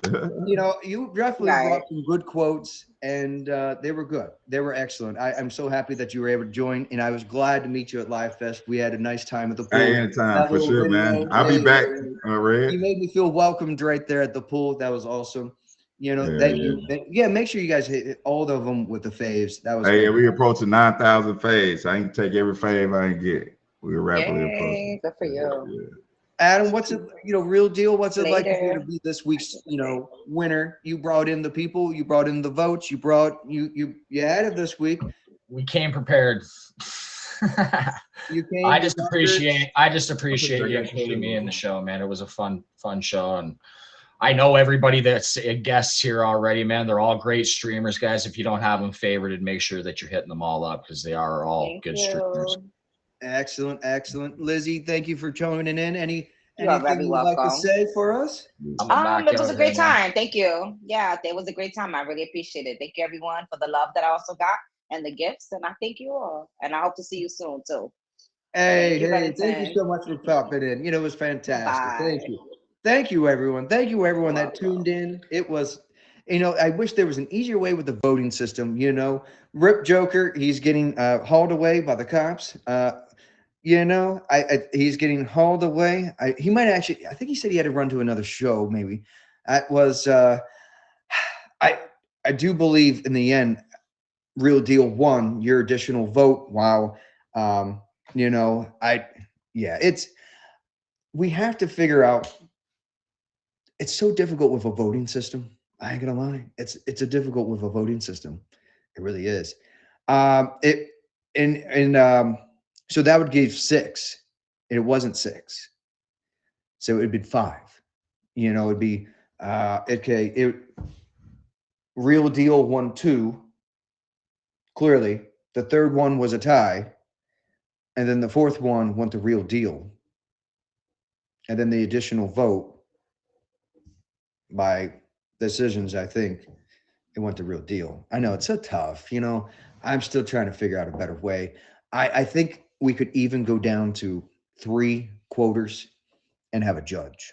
You know, you definitely Right. brought some good quotes, and they were good. They were excellent. I'm so happy that you were able to join, and I was glad to meet you at Live Fest. We had a nice time at the Hey, pool. anytime That for little sure, man. video, I'll be hey, back, Red. you made me feel welcomed right there at the pool. That was awesome. You know, Yeah, thank yeah. you. Yeah, make sure you guys hit all of them with the faves. That was Hey, yeah, fantastic. we approaching 9,000 faves. I ain't take every fave I can get. We're rapidly approaching. Yay. Good for Yeah, you. yeah. Adam, what's it, real deal? What's it like for you to Later. be this week's, winner? You brought in the people, you brought in the votes, you had it this week. We came prepared. You came, you conquered. I just appreciate you including me in the show, man. It was a fun show, and I know everybody that's a guest here already, man. They're all great streamers, guys. If you don't have them favorited, make sure that you're hitting them all up because they are all Thank good streamers. you. Excellent, excellent. Lizzie, thank you for joining in. You are Anything very you'd like to welcome. say for us? I'm a It was a backyard great right now. time. Thank you. Yeah, it was a great time. I really appreciate it. Thank you everyone for the love that I also got and the gifts. And I thank you all. And I hope to see you soon too. Hey, Thank you, hey, thank you Reddington. so much for popping in. It was fantastic. Thank Bye. you. Thank you, everyone. Thank you, You're everyone that tuned welcome. in. It was, I wish there was an easier way with the voting system. Rip Joker, he's getting hauled away by the cops. He's getting hauled away. He might actually, I think he said he had to run to another show, maybe. That was, I, I do believe in the end, Real Deal won your additional vote. Wow. Um, it's, we have to figure out, it's so difficult with a voting system. I ain't gonna lie. It's a difficult with a voting system. It really is. It and So that would give 6. And it wasn't 6. So it'd be 5. It'd be okay. Real Deal won 2. Clearly, the third one was a tie, and then the fourth one went to Real Deal, and then the additional vote by decisions, I think it went to Real Deal. I know it's so tough. I'm still trying to figure out a better way. I think we could even go down to 3 quoters and have a judge,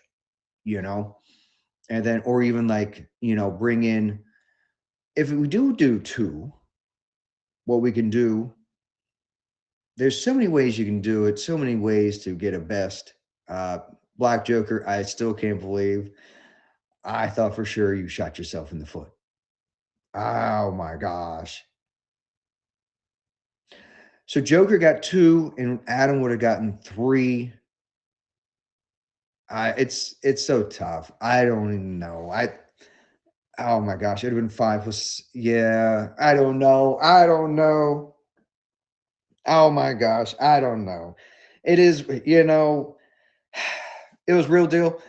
and then, or even like, bring in, if we do 2, what we can do, there's so many ways you can do it, so many ways to get a best. Black Joker, I still can't believe. I thought for sure you shot yourself in the foot. Oh my gosh. So Joker got 2 and Adam would have gotten 3. It's so tough. I don't even know. Oh my gosh, it'd have been 5 plus. Yeah, I don't know. Oh my gosh, I don't know. It is, it was Real Deal.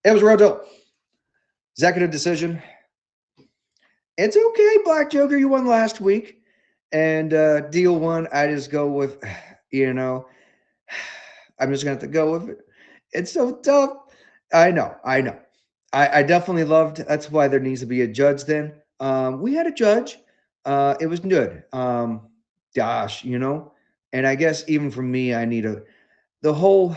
It was Real Deal. Executive decision. It's okay, Black Joker. You won last week. And Deal 1, I just go with, I'm just going to have to go with it. It's so tough. I know. I definitely loved, that's why there needs to be a judge then. We had a judge. It was good. Gosh, and I guess even for me, I need the whole,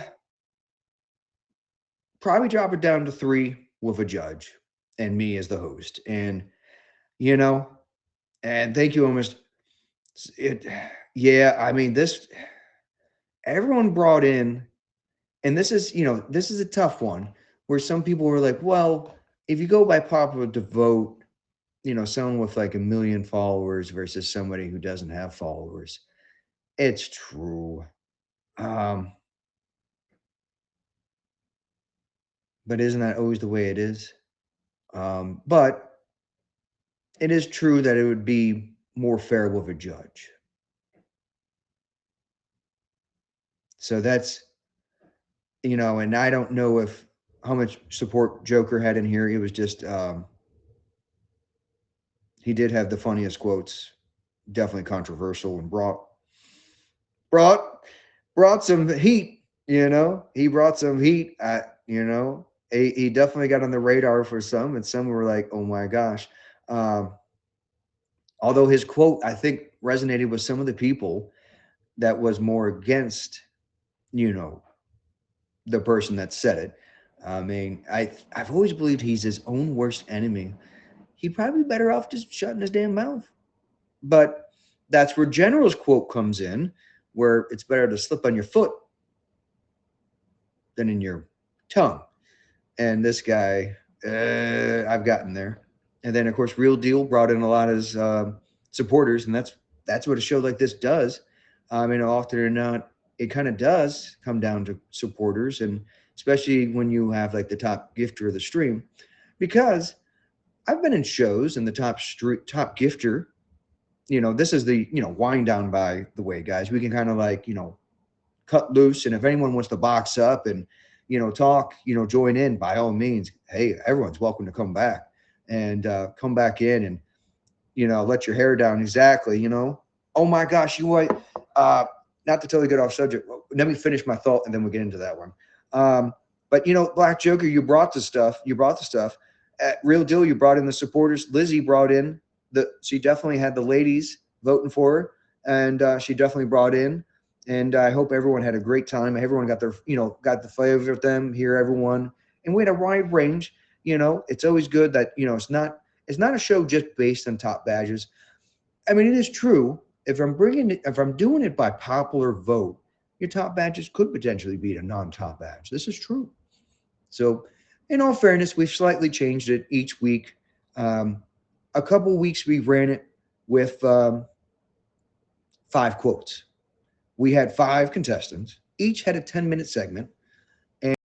probably drop it down to 3 with a judge and me as the host. And, and thank you, almost. Yeah, I mean, everyone brought in, and this is a tough one where some people were like, well, if you go by popular vote, someone with like 1 million followers versus somebody who doesn't have followers. It's true. But isn't that always the way it is? But it is true that it would be more fair with a judge. So that's, and I don't know how much support Joker had in here. It was just, he did have the funniest quotes, definitely controversial, and brought some heat. He brought some heat. He definitely got on the radar for some, and some were like, "Oh my gosh." Although his quote, I think, resonated with some of the people that was more against, the the person that said it. I mean, I've always believed he's his own worst enemy. He'd probably be better off just shutting his damn mouth. But that's where General's quote comes in, where it's better to slip on your foot than in your tongue. And this guy, I've gotten there. And then, of course, Real Deal brought in a lot of his supporters, and that's what a show like this does. I mean, often or not, it kind of does come down to supporters, and especially when you have like the top gifter of the stream, because I've been in shows and the top gifter. This is the wind down. By the way, guys, we can kind of like cut loose, and if anyone wants to box up and talk, join in, by all means. Hey, everyone's welcome to come back and come back in and let your hair down. Exactly. Oh my gosh, not to totally get off subject. Let me finish my thought and then we'll get into that one. But Black Joker, you brought the stuff. At Real Deal, you brought in the supporters. Lizzie brought in she definitely had the ladies voting for her, and she definitely brought in. And I hope everyone had a great time. Everyone got got the flavor of them. Hear everyone, and we had a wide range. It's always good that it's not a show just based on top badges. I mean, it is true. If I'm doing it by popular vote, your top badges could potentially beat a non-top badge. This is true. So, in all fairness, we've slightly changed it each week. A couple weeks we ran it with 5 quotes. We had 5 contestants. Each had a 10-minute segment.